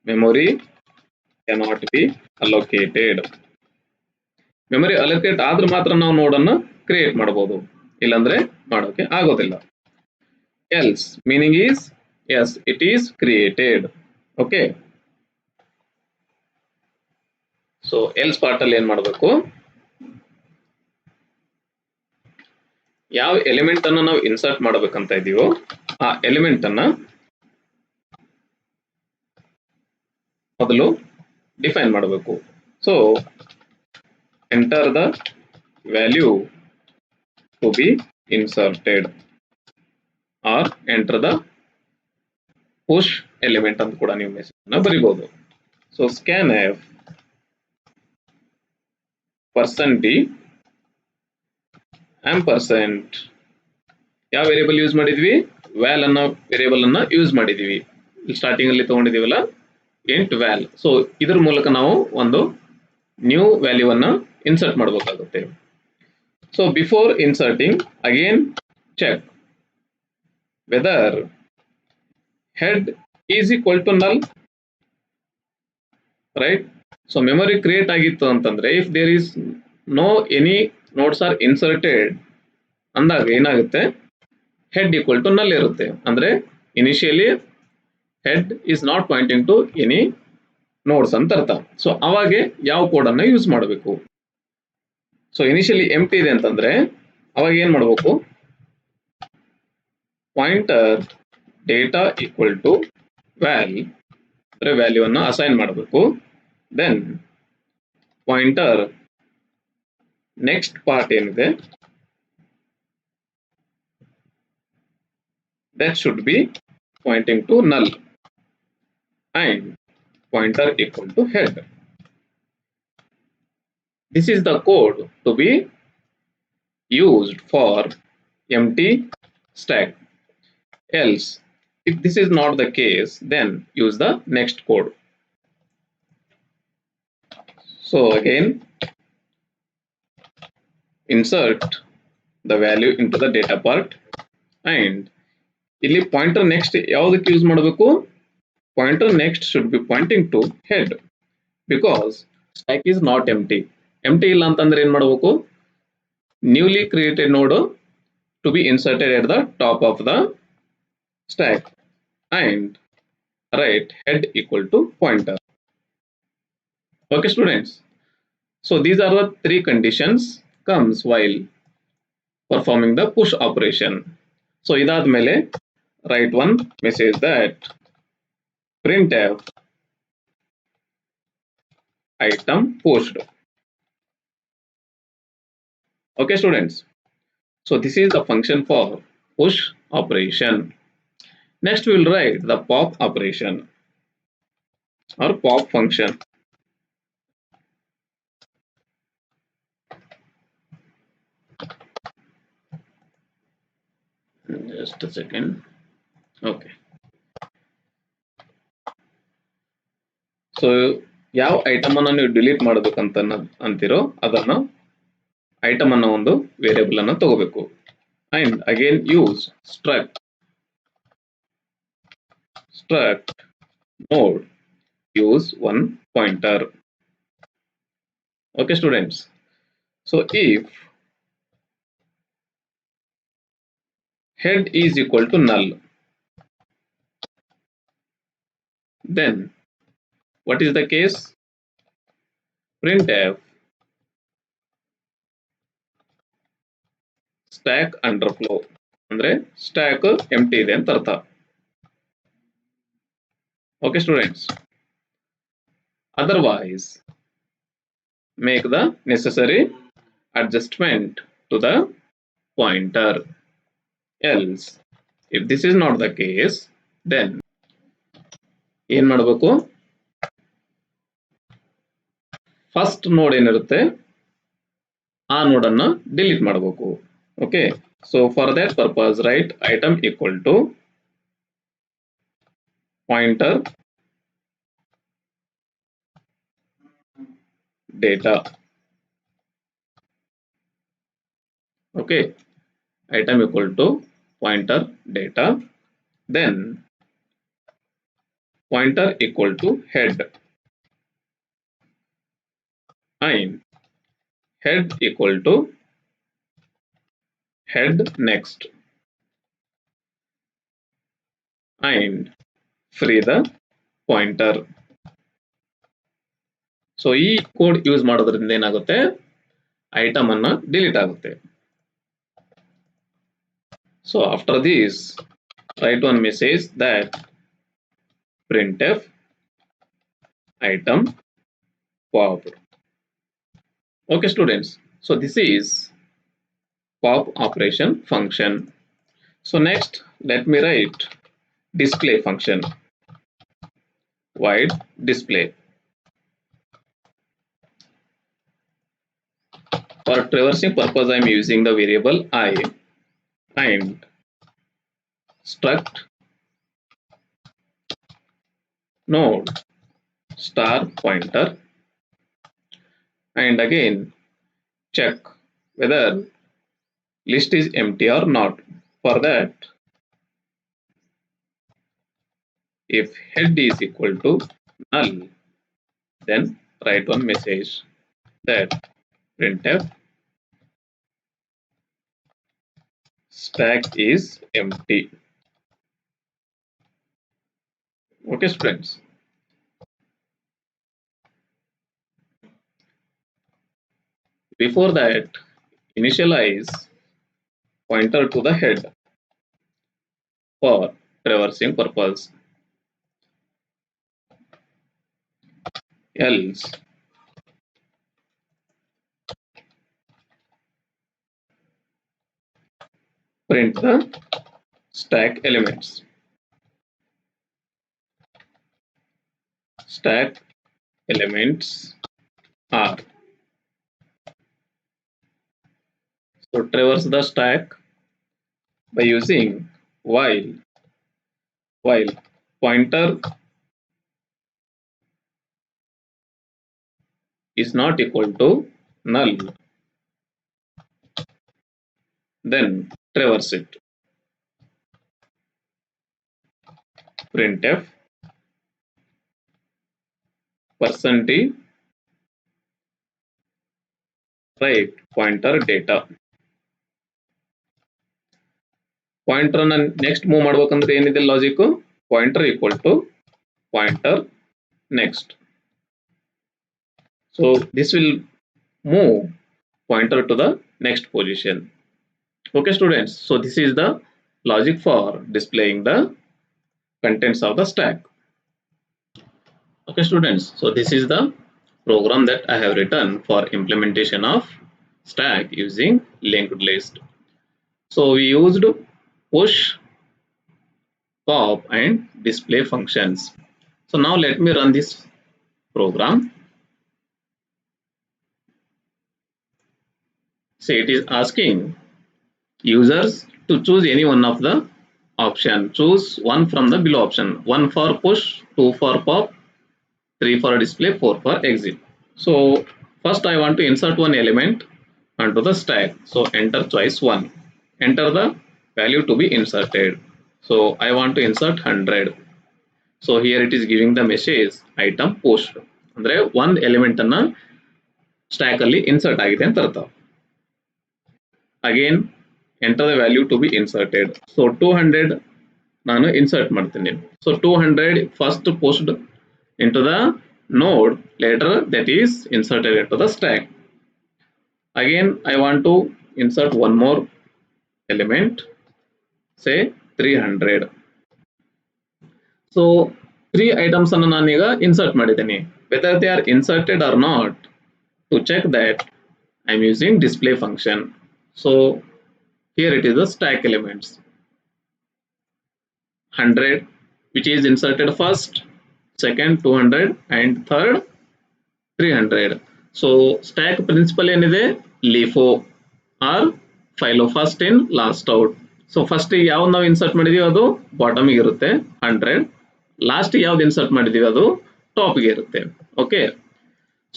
memory cannot be allocated. Memory allocate ಆದ್ರೆ ಮಾತ್ರ ನಾವು ನೋಡನ್ನ ಕ್ರಿಯೇಟ್ ಮಾಡಬಹುದು, ಇಲ್ಲಾಂದ್ರೆ ಮಾಡೋಕೆ ಆಗೋದಿಲ್ಲ. else meaning is yes, it is created. Okay, so else part ಅಲ್ಲಿ ಏನ್ ಮಾಡಬೇಕು, ಯಾವ ಎಲಿಮೆಂಟ್ ಅನ್ನ ನಾವು ಇನ್ಸರ್ಟ್ ಮಾಡಬೇಕಂತ ಇದೀವೋ ಆ ಎಲಿಮೆಂಟ್ ಅನ್ನ ಮೊದಲು ಡಿಫೈನ್ ಮಾಡಬೇಕು. So enter the value to be inserted or enter the push element ಅಂತ ಕೂಡ ನೀವು ಮೆಸೇಜ್ ಅನ್ನ ಬರೀಬಹುದು. So scanf %d ampersand ಯಾವ ವೇರಿಯೇಬಲ್ ಯೂಸ್ ಮಾಡಿದ್ವಿ, ವ್ಯಾಲ್ ಅನ್ನೋ ವೇರಿಯೇಬಲ್ ಅನ್ನ ಯೂಸ್ ಮಾಡಿದೀವಿ. ಸ್ಟಾರ್ಟಿಂಗ್ ಅಲ್ಲಿ ತಗೊಂಡಿದೀವಲ್ಲ ಇಂಟ್ ವ್ಯಾಲ್. ಸೊ ಇದ್ರ ಮೂಲಕ ನಾವು ಒಂದು ನ್ಯೂ ವ್ಯಾಲ್ಯೂ ಅನ್ನ ಇನ್ಸರ್ಟ್ ಮಾಡಬೇಕಾಗುತ್ತೆ. So before inserting again check whether head is equal to null. Right, so memory create ಆಗಿತ್ತು ಅಂತಂದ್ರೆ if there is no any nodes are inserted ಅಂದಾಗ ಏನಾಗುತ್ತೆ, ಹೆಡ್ ಈಕ್ವಲ್ ಟು ನಲ್ ಇರುತ್ತೆ. ಅಂದ್ರೆ initially head is not pointing to any nodes ಅಂತ ಅರ್ಥ. So ಅವಾಗೆ ಯಾವ ಕೋಡ್ ಅನ್ನ ಯೂಸ್ ಮಾಡಬೇಕು. ಸೊ ಇನಿಷಿಯಲಿ ಎಂಟಿ ಇದೆ ಅಂತಂದ್ರೆ ಅವಾಗ ಏನ್ ಮಾಡಬೇಕು, ಪಾಯಿಂಟರ್ ಡೇಟಾ ಈಕ್ವಲ್ ಟು ವ್ಯಾಲ್ ಅಂದ್ರೆ ವ್ಯಾಲ್ಯೂ ಅನ್ನ ಅಸೈನ್ ಮಾಡಬೇಕು. ದೆನ್ ಪಾಯಿಂಟರ್ ನೆಕ್ಸ್ಟ್ ಪಾರ್ಟ್ ಏನಿದೆ that should be pointing to null and pointer equal to head. This is the code to be used for empty stack. Else if this is not the case, then use the next code. So again insert the value into the data part and ಇಲ್ಲಿ pointer next ಯಾವುದಕ್ಕೆ use ಮಾಡಬೇಕು, pointer next should be pointing to head because stack is not empty. Empty ಇಲ್ಲ ಅಂತಂದ್ರೆ ಏನ್ ಮಾಡಬೇಕು, newly created node to be inserted at the top of the stack and right head equal to pointer. Okay students, so these are the 3 conditions comes while performing the push operation. So ಇದಾದ್ಮೇಲೆ write one message that printf item pushed. Okay, students. So this is the function for push operation. Next, we will write the pop operation or pop function. Just a second. Okay. So ಯಾವ item ಅನ್ನು ನೀವು delete ಮಾಡಬೇಕಂತ ಅಂತಿರೋ ಅದನ್ನ item ಅನ್ನೋ ಒಂದು variable ಅನ್ನು ತಗೋಬೇಕು. And again use struct node use one pointer. Okay, students. So if head is equal to null, then what is the case? Printf stack underflow ಅಂದ್ರೆ stack empty ಇದೆ ಅಂತ ಅರ್ಥ. Okay, students. Otherwise, make the necessary adjustment to the pointer. Else, if this is not the case, then ಏನ್ ಮಾಡಬೇಕು? First ನೋಡ್ ಏನಿರುತ್ತೆ ಆ ನೋಡ್ ಅನ್ನು ಡಿಲೀಟ್ ಮಾಡಬೇಕು. Okay, so for that purpose write item equal to pointer data. Okay, item equal to pointer data, then pointer equal to head and head equal to head next and free the pointer. So ಈ code use ಮಾಡೋದ್ರಿಂದ ಏನಾಗುತ್ತೆ, item ಅನ್ನ delete ಆಗುತ್ತೆ. So after this write one message that printf item popped. Okay, students. So this is pop operation function. So next, let me write display function. Void display. For traversing purpose, I am using the variable I and struct node star pointer and again check whether list is empty or not. For that, if head is equal to null, then write one message that printf stack is empty. Okay, students. Before that, initialize pointer to the head for traversing purpose. Else, print the stack elements. Stack elements are. So traverse the stack by using while pointer is not equal to null, then traverse it. Printf %t write pointer data. Pointer ಅನ್ನ next move ಮಾಡ್ಬೇಕಂದ್ರೆ ಏನಿದೆ logic, pointer equal to pointer next. So this will move pointer to the next position. Okay, students. So this is the logic for displaying the contents of the stack. Okay, students, so this is the program that I have written for implementation of stack using linked list. So we used push, pop and display functions. So now let me run this program. So it is asking users to choose any one of the option. Choose one from the below option. 1 for push, 2 for pop, 3 for display, 4 for exit. So first I want to insert one element onto the stack. So enter choice 1. Enter the value to be inserted. So I want to insert 100. So here it is giving the message item pushed. ಅಂದ್ರೆ ಒಂದು element ಅನ್ನ stack ಅಲ್ಲಿ insert ಆಗಿದೆ ಅಂತ ಅರ್ಥ. Again enter the value to be inserted. So 200 ನಾನು insert ಮಾಡ್ತೀನಿ. So 200 first post into the node, later that is inserted into the stack. Again I want to insert one more element, say 300. So 3 items ಅನ್ನು ನಾನೀಗ insert ಮಾಡಿದ್ದೀನಿ. Whether they are inserted or not, to check that I am using display function. So here it is the stack elements. 100 which is inserted first, second 200 and third 300. So stack principle ಏನಿದೆ LIFO or FILO, first in last out. So first ಯಾವ್ದು ನಾವು insert ಮಾಡಿದೀವಿ ಅದು bottom ಗೆ ಇರುತ್ತೆ 100, last ಯಾವ್ದು insert ಮಾಡಿದೀವಿ ಅದು ಟಾಪ್ ಗೆ ಇರುತ್ತೆ. Okay,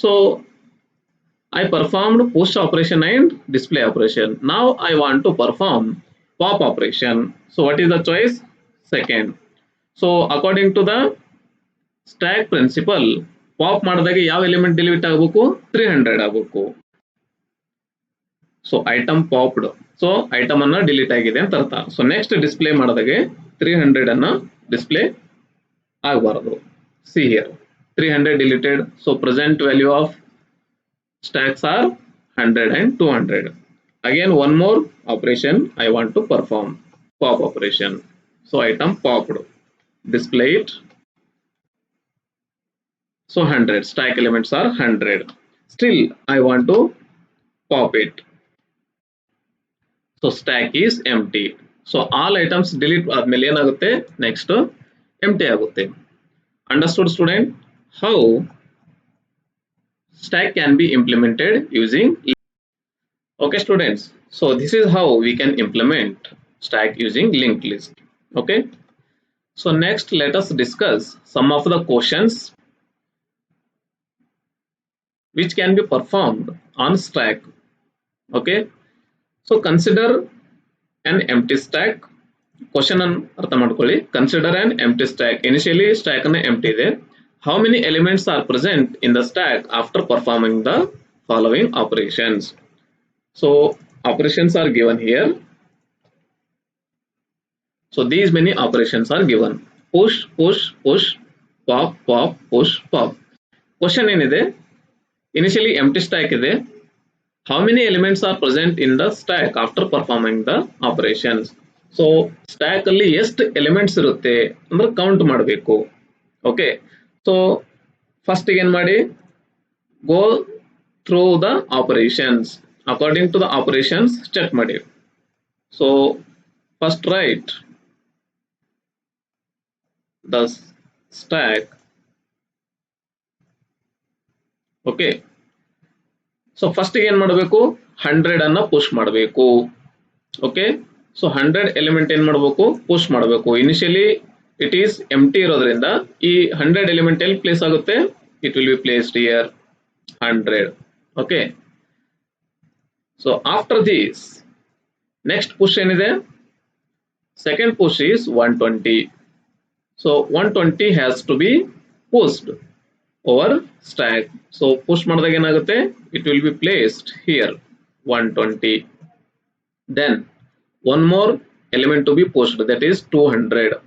so I performed push operation and display operation. Now I want to perform pop operation. So what is the choice? Second. So according to the stack principle, pop ಮಾಡಿದಾಗ ಯಾವ element delete ಆಗಬೇಕು? 300 ಆಗಬೇಕು. So item popped, so item ಅನ್ನ delete ಆಗಿದೆ ಅಂತ ಅರ್ಥ. So next display ಮಾಡಿದಾಗ 300 ಅನ್ನ ಡಿಸ್ಪ್ಲೇ ಆಗಬಾರದು. See here 300 deleted. So present value of stacks are 100 and 200. Again one more operation I want to perform, pop operation. So item popped, display it. So 100 stack elements are 100. Still I want to pop it. So stack is empty. So all items delete ಆದ್ಮೇಲೆ ಏನಾಗುತ್ತೆ? Next empty ಆಗುತ್ತೆ. Understood student? How stack can be implemented using. Okay students, so this is how we can implement stack using linked list. Okay, so next let us discuss some of the questions which can be performed on stack. Okay, so consider an empty stack. Question ಅರ್ಥ ಮಾಡ್ಕೊಳ್ಳಿ. Consider an empty stack. Initially stack ಅನ್ನು empty ಇದೆ. How many elements are present in the stack after performing the following operations? So operations are given here. So these many operations are given: push, push, push, pop, pop, push, pop. Question ಏನಿದೆ? Initially empty stack ಇದೆ. How many elements are present in the stack after performing the operations? So stack ಅಲ್ಲಿ ಎಷ್ಟು elements ಇರುತ್ತೆ ಅಂದ್ರೆ count ಮಾಡಬೇಕು. Okay, so first again ಮಾಡಿ go through the operations. According to the operations check ಮಾಡಿ. So first write the stack. Okay, so first again ಮಾಡಬೇಕು 100 ಅನ್ನ push ಮಾಡಬೇಕು. Okay, so 100 element ಏನು ಮಾಡಬೇಕು? push ಮಾಡಬೇಕು. Initially it is empty ಇರೋದ್ರಿಂದ ಈ 100 ಎಲಿಮೆಂಟ್ ಎಲ್ಲಿ ಪ್ಲೇಸ್ ಆಗುತ್ತೆ? It will be placed here 100. Okay, so after this next push ಏನಿದೆ? Second push is 120. So 120 has to be pushed over stack. So push ಮಾಡಿದಾಗ ಏನಾಗುತ್ತೆ? It will be placed here 120. Then one more element to be pushed, that is 200.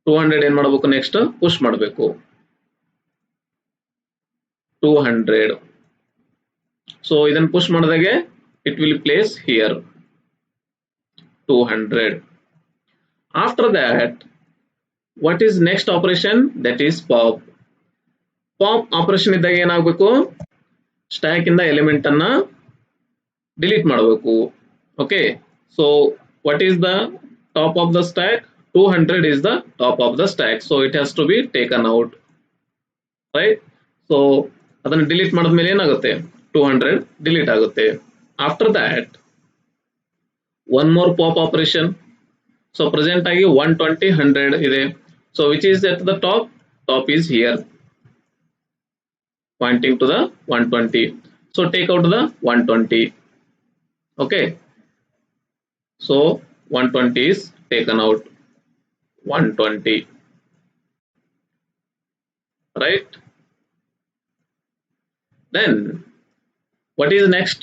200 ಏನು ಮಾಡಬೇಕು? Next push ಮಾಡಬೇಕು 200. So ಇದನ್ನು push ಮಾಡಿದಾಗೆ it will place here 200. After that what is next operation? That is pop. Pop operation ಇದ್ದಾಗ ಏನಾಗಬೇಕು, stack ಇಂದ element ಅನ್ನ delete ಮಾಡಬೇಕು. Okay, so what is the top of the stack? 200 is the top of the stack, so it has to be taken out, right? So ಅದನ್ನ delete ಮಾಡಿದ್ಮೇಲೆ ಏನಾಗುತ್ತೆ, 200 delete ಆಗುತ್ತೆ. After that one more pop operation. So present ಆಗಿ 120 100 ಇದೆ. So which is at the top? Top is here pointing to the 120. So take out the 120. Okay, so 120 is taken out. 120, right? Then what is next?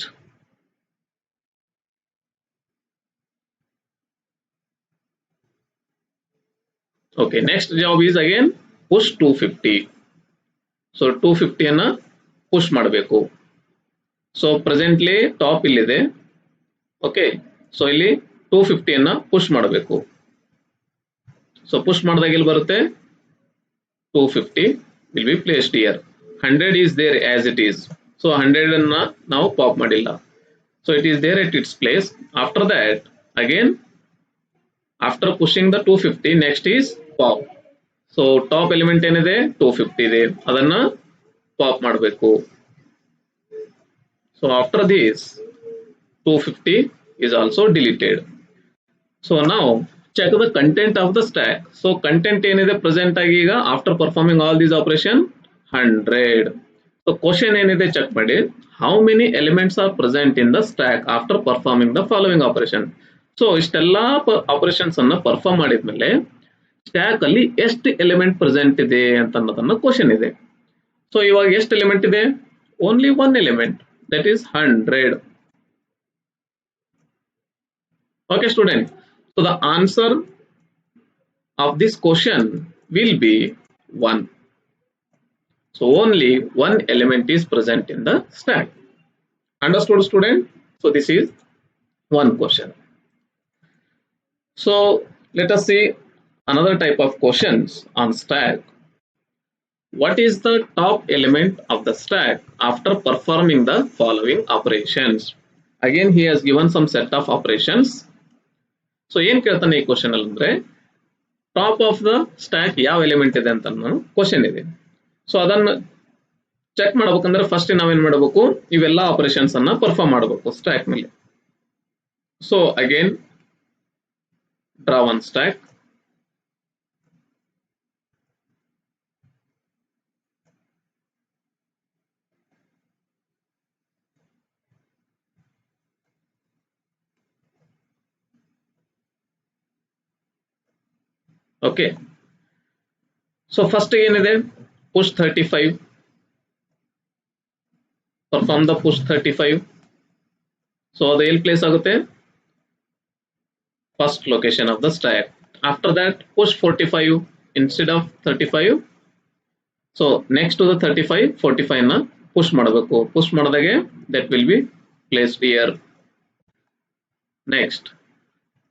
Okay, next job is again push 250. So 250 ಅನ್ನ push ಮಾಡಬೇಕು. So presently top ಇಲ್ಲಿದೆ. Okay, so ಇಲ್ಲಿ 250 ಅನ್ನ push ಮಾಡಬೇಕು. So push ಮಾಡಿದಾಗ ಇಲ್ಲಿ ಬರುತ್ತೆ 250 will be placed here. 100 is there as it is. So 100 ಅನ್ನ ನಾವು ಪಾಪ್ ಮಾಡಿಲ್ಲ. So it is there at its place. After that again, after pushing the 250, next is pop. So top element ಏನಿದೆ 250 ಇದೆ, ಅದನ್ನ pop ಮಾಡಬೇಕು. So after this 250 is also deleted. So now check the content of the stack. So content ಏನಿದೆ present ಆಗಿ ಈಗ after performing all these operation 100. So question ಏನಿದೆ check ಮಾಡಿ, how many elements are present in the stack after performing the following operation. So ಇಷ್ಟೆಲ್ಲಾ operations ಅನ್ನ perform ಮಾಡಿದ್ಮೇಲೆ stack ಅಲ್ಲಿ ಎಷ್ಟು ಎಲಿಮೆಂಟ್ ಪ್ರೆಸೆಂಟ್ ಇದೆ ಅಂತ ಅನ್ನೋದನ್ನ ಕ್ವಶನ್ ಇದೆ. ಸೊ ಇವಾಗ ಎಷ್ಟು ಎಲಿಮೆಂಟ್ ಇದೆ? Only one element, that is 100. Okay student, so the answer of this question will be 1. So only one element is present in the stack. Understood student? So this is one question. So let us see another type of questions on stack. What is the top element of the stack after performing the following operations? Again he has given some set of operations. So ಏನ್ ಕೇಳ್ತಾನೆ ಈ question ಅಲ್ಲಿ ಅಂದ್ರೆ, top of the stack ಯಾವ element ಇದೆ ಅಂತ question ಇದೆ. So ಅದನ್ನ ಚೆಕ್ ಮಾಡ್ಬೇಕಂದ್ರೆ ಫಸ್ಟ್ ನಾವೇನ್ ಮಾಡಬೇಕು, ಇವೆಲ್ಲ ಆಪರೇಷನ್ಸ್ ಅನ್ನ ಪರ್ಫಾರ್ಮ್ ಮಾಡಬೇಕು ಸ್ಟ್ಯಾಕ್ ಮೇಲೆ. So again draw one stack. Okay, so first ಏನಿದೆ, push 35. Perform the push 35. So ಅದು ಎಲ್ಲಿ ಪ್ಲೇಸ್ ಆಗುತ್ತೆ? First location of the stack. After that push 45 instead of 35. So next to the 35 45 ನ push ಮಾಡಬೇಕು. Push ಮಾಡಿದಾಗೆ that will be placed here. Next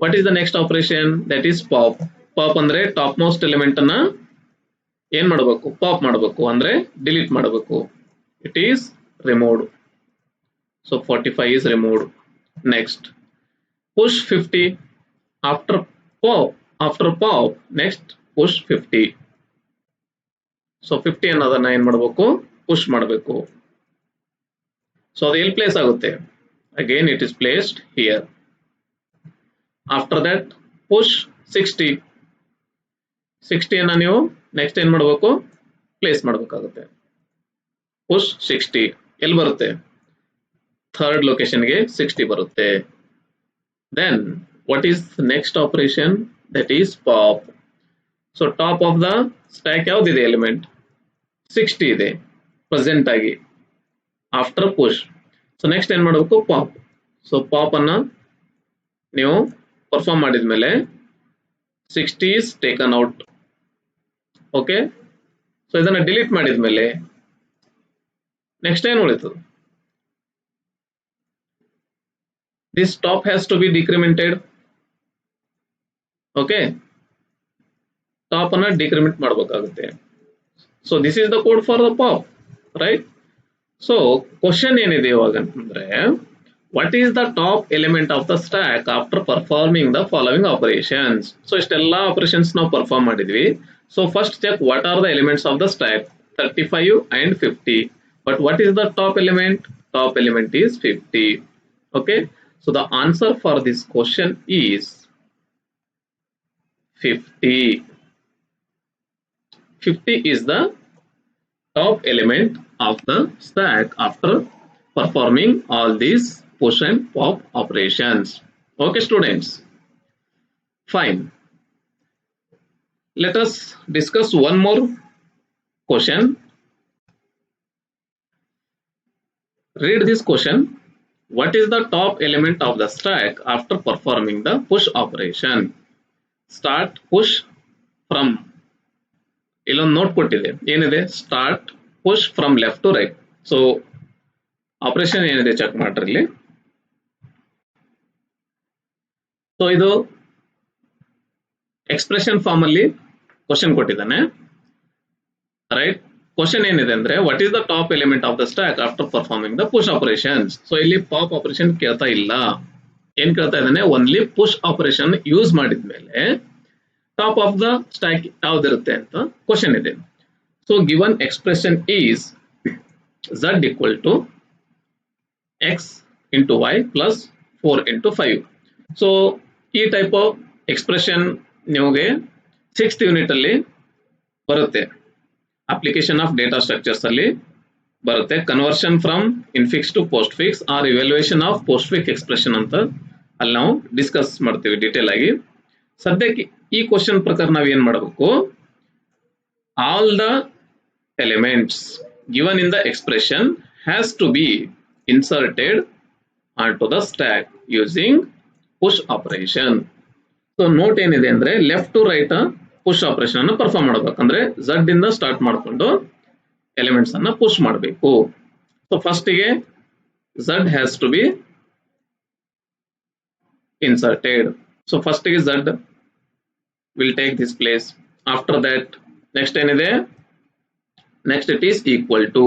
what is the next operation? That is pop. Pop ಅಂದ್ರೆ top most element ಅನ್ನ ಏನ್ ಮಾಡಬೇಕು? Pop ಮಾಡಬೇಕು, ಅಂದ್ರೆ delete ಮಾಡಬೇಕು. It is removed. So 45 is removed. Next push 50. After pop next push 50. So 50 ಅನ್ನೋದನ್ನ ಏನ್ ಮಾಡಬೇಕು? ಪುಷ್ ಮಾಡಬೇಕು. ಸೊ ಅದು ಎಲ್ಲಿ ಪ್ಲೇಸ್ ಆಗುತ್ತೆ? Again it is placed here. After that push 60. 60 ಅನ್ನ ನೀವು ನೆಕ್ಸ್ಟ್ ಏನ್ ಮಾಡಬೇಕು? ಪ್ಲೇಸ್ ಮಾಡಬೇಕಾಗುತ್ತೆ. ಪುಷ್ 60 ಎಲ್ಲಿ ಬರುತ್ತೆ? ಥರ್ಡ್ ಲೊಕೇಶನ್ಗೆ 60 ಬರುತ್ತೆ. Then what is next operation? That is pop. So top of the stack ಯಾವ್ದಿದೆ ಎಲಿಮೆಂಟ್? 60 ಇದೆ ಪ್ರೆಸೆಂಟ್ ಆಗಿ ಆಫ್ಟರ್ ಪುಷ್. ಸೊ ನೆಕ್ಸ್ಟ್ ಏನ್ ಮಾಡಬೇಕು? ಪಾಪ್. ಸೊ ಪಾಪ್ ಅನ್ನ ನೀವು ಪರ್ಫಾರ್ಮ್ ಮಾಡಿದ್ಮೇಲೆ 60 is taken out. Okay, so ಇದನ್ನ ಡಿಲೀಟ್ ಮಾಡಿದ್ಮೇಲೆ ನೆಕ್ಸ್ಟ್ ಏನು ಉಳಿತು? This top has to be decremented. Okay, top ಅನ್ನ ಡಿಕ್ರಿಮೆಂಟ್ ಮಾಡಬೇಕಾಗುತ್ತೆ. So this is the code for the pop, right? So question ಏನಿದೆ ಇವಾಗ ಅಂತಂದ್ರೆ, what is the top element of the stack after performing the following operations? So ಇಷ್ಟೆಲ್ಲ operations ನಾವು perform ಮಾಡಿದ್ವಿ. So first check what are the elements of the stack, 35 and 50. But what is the top element? Top element is 50. Okay, so the answer for this question is 50. 50 is the top element of the stack after performing all these push and pop operations. Okay students, fine. Let us discuss one more question. Read this question. What is the top element of the stack after performing the push operation? Start push from, ಇಲ್ಲೊಂದು note ಕೊಟ್ಟಿದೆ, ಏನಿದೆ? Start push from left to right. So operation ಏನಿದೆ check ಮಾಡ್ರಿ ಇಲ್ಲಿ. ಸೊ ಇದು expression form ಅಲ್ಲಿ question ಕೊಟ್ಟಿದ್ದಾನೆ, ರೈಟ್? ಕ್ವಶನ್ ಏನಿದೆ ಅಂದ್ರೆ, what is the top element of the stack after performing the push operations? So ಇಲ್ಲಿ ಪಾಪ್ ಆಪರೇಷನ್ ಕೇಳ್ತಾ ಇಲ್ಲ, ಏನ್ ಕೇಳ್ತಾ ಇದ್ದಾನೆ? ಓನ್ಲಿ ಪುಷ್ ಆಪರೇಷನ್ ಯೂಸ್ ಮಾಡಿದ್ಮೇಲೆ ಟಾಪ್ ಆಫ್ ದ ಸ್ಟಾಕ್ ಯಾವ್ದಿರುತ್ತೆ ಅಂತ ಕ್ವಶನ್ ಇದೆ. So given expression is z equal to x into y plus 4 into 5. So ಈ ಟೈಪ್ ಆಫ್ ಎಕ್ಸ್ಪ್ರೆಷನ್ ನಿಮಗೆ 6th ಯೂನಿಟ್ ಅಲ್ಲಿ ಬರುತ್ತೆ, ಅಪ್ಲಿಕೇಶನ್ ಆಫ್ ಡೇಟಾ ಸ್ಟ್ರಕ್ಚರ್ಸ್ ಅಲ್ಲಿ ಬರುತ್ತೆ. Conversion from infix to postfix or evaluation of postfix expression ಅಂತ ಅಲ್ಲಿ ನಾವು discuss ಮಾಡ್ತೀವಿ ಡೀಟೇಲ್ ಆಗಿ. ಸದ್ಯಕ್ಕೆ ಈ ಕ್ವಶನ್ ಪ್ರಕಾರ ನಾವು ಏನ್ ಮಾಡಬೇಕು? All the elements given in the expression has to be inserted on to the stack using push operation. So note ಏನಿದೆ ಅಂದ್ರೆ, left to right push operation ಅನ್ನು ಪರ್ಫಾರ್ಮ್ ಮಾಡಬೇಕಂದ್ರೆ ಝಡ್ ಇಂದ ಸ್ಟಾರ್ಟ್ ಮಾಡಿಕೊಂಡು ಎಲಿಮೆಂಟ್ಸ್ ಅನ್ನ ಪುಷ್ ಮಾಡಬೇಕು. ಸೊ ಫಸ್ಟ್ ಗೆ z has to be inserted. So first ಗೆ z will take this place. After that next ಏನಿದೆ? next it is equal to.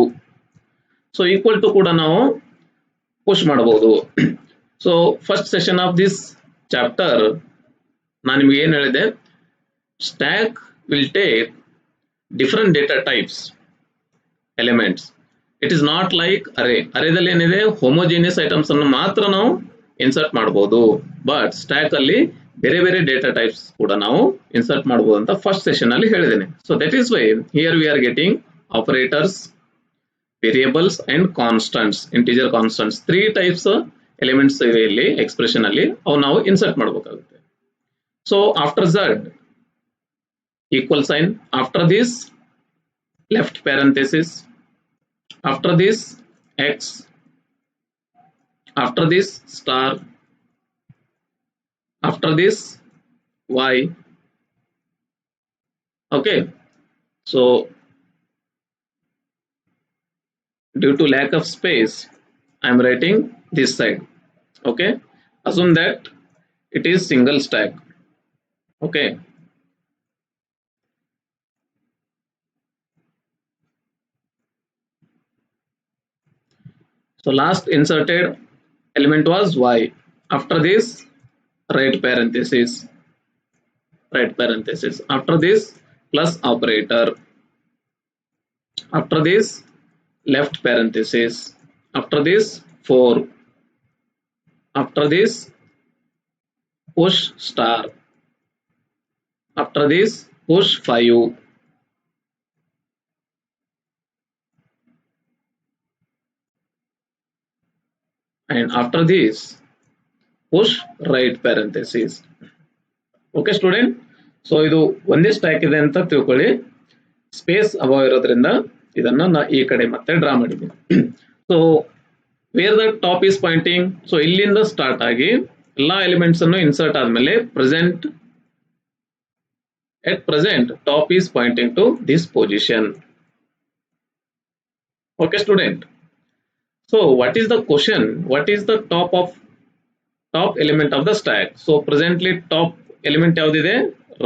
so equal to ಕೂಡ ನಾವು ಪುಷ್ ಮಾಡಬಹುದು. So first session of this chapter ನಾನು ನಿಮಗೆ ಏನು ಹೇಳಿದೆ? Stack will take different data types elements. It is not like array. ಅರೇದಲ್ಲಿ ಏನಿದೆ? ಹೋಮೋಜಿನಿಯಸ್ ಐಟಮ್ಸ್ ಅನ್ನು ಮಾತ್ರ ನಾವು ಇನ್ಸರ್ಟ್ ಮಾಡಬಹುದು. ಬಟ್ ಸ್ಟ್ಯಾಕ್ ಅಲ್ಲಿ ಬೇರೆ ಬೇರೆ ಡೇಟಾ ಟೈಪ್ಸ್ ಕೂಡ ನಾವು ಇನ್ಸರ್ಟ್ ಮಾಡಬಹುದು ಅಂತ ಫಸ್ಟ್ ಸೆಷನ್ ಅಲ್ಲಿ ಹೇಳಿದ್ದೇನೆ. So that is why here we are getting operators, variables and constants, integer constants. 3 types elements ಇವೆ ಇಲ್ಲಿ ಎಕ್ಸ್ಪ್ರೆಷನ್ ಅಲ್ಲಿ, ಅವು ನಾವು ಇನ್ಸರ್ಟ್ ಮಾಡಬೇಕಾಗುತ್ತೆ. So after z equal sign, after this left parenthesis, after this x, after this star, after this y. okay, so due to lack of space I am writing this side. okay, assume that it is single stack. okay, so last inserted element was y. after this right parenthesis, after this plus operator, after this left parenthesis, after this 4, after this push star, after this push 5, and after this push right parenthesis. Okay student, so ಇದು ಒಂದೇ stack ಇದೆ ಅಂತ ತಿಳ್ಕೊಳ್ಳಿ. Space ಅಭಾವ ಇರೋದ್ರಿಂದ ಇದನ್ನ ಈ ಕಡೆ ಮತ್ತೆ ಡ್ರಾ ಮಾಡಿದ್ದೀನಿ. So where the top is pointing, so ಇಲ್ಲಿಂದ ಸ್ಟಾರ್ಟ್ ಆಗಿ ಎಲ್ಲಾ ಎಲಿಮೆಂಟ್ಸ್ ಅನ್ನು ಇನ್ಸರ್ಟ್ ಆದ್ಮೇಲೆ present top is pointing to this position. Okay student, so what is the question? What is the top element of the stack? So presently top element ಯಾವ್ದಿದೆ?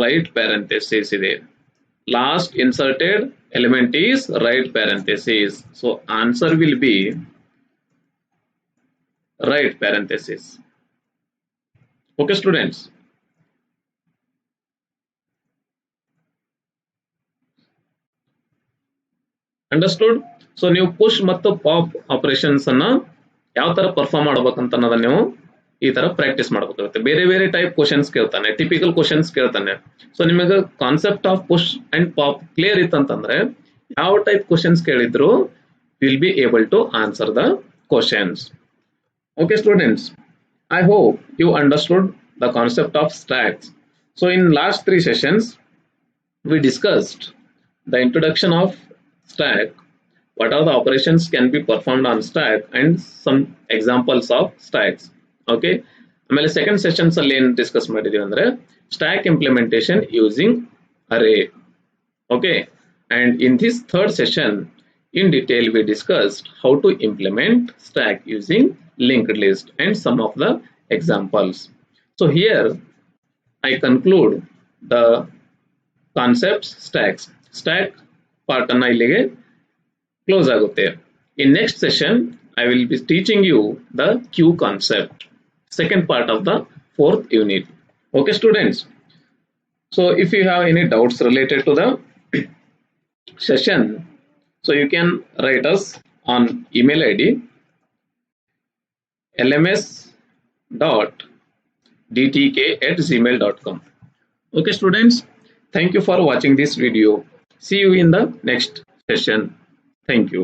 Right parenthesis ಇದೆ. last inserted element is right parenthesis. So answer will be right parenthesis. Okay, students. Understood. So ನೀವು push ಮತ್ತು pop operations ಅನ್ನ ಯಾವ ತರ perform ಮಾಡ್ಬೇಕಂತ ಅನ್ನೋದನ್ನ ನೀವು ಈ ತರ ಪ್ರಾಕ್ಟೀಸ್ ಮಾಡಬೇಕಾಗುತ್ತೆ. ಬೇರೆ ಬೇರೆ ಟೈಪ್ ಕ್ವಶನ್ಸ್ ಕೇಳ್ತಾನೆ, ಟಿಪಿಕಲ್ ಕ್ವಶನ್ಸ್ ಕೇಳ್ತಾನೆ. ಸೊ ನಿಮಗೆ concept of push and pop clear ಇತ್ತಂತಂದ್ರೆ ಯಾವ ಟೈಪ್ ಕ್ವಶನ್ಸ್ ಕೇಳಿದ್ರು will be able to answer the questions. Okay, students, I hope you understood the concept of stacks. So in last 3 sessions we discussed the introduction of stack, what are the operations can be performed on stack, and some examples of stacks. Okay, ಆಮೇಲೆ second sessions ಅಲ್ಲಿ ಏನು discuss ಮಾಡಿದೀವಿ ಅಂದ್ರೆ stack implementation using array. Okay, and in this third session in detail we discussed how to implement stack using linked list and some of the examples. So here I conclude the concepts stack part anna illige close agutte. In next session I will be teaching you the queue concept, second part of the 4th unit. Okay, students, so if you have any doubts related to the session, so you can write us on email id lms.dtk@gmail.com. Okay, students, thank you for watching this video. See you in the next session. Thank you.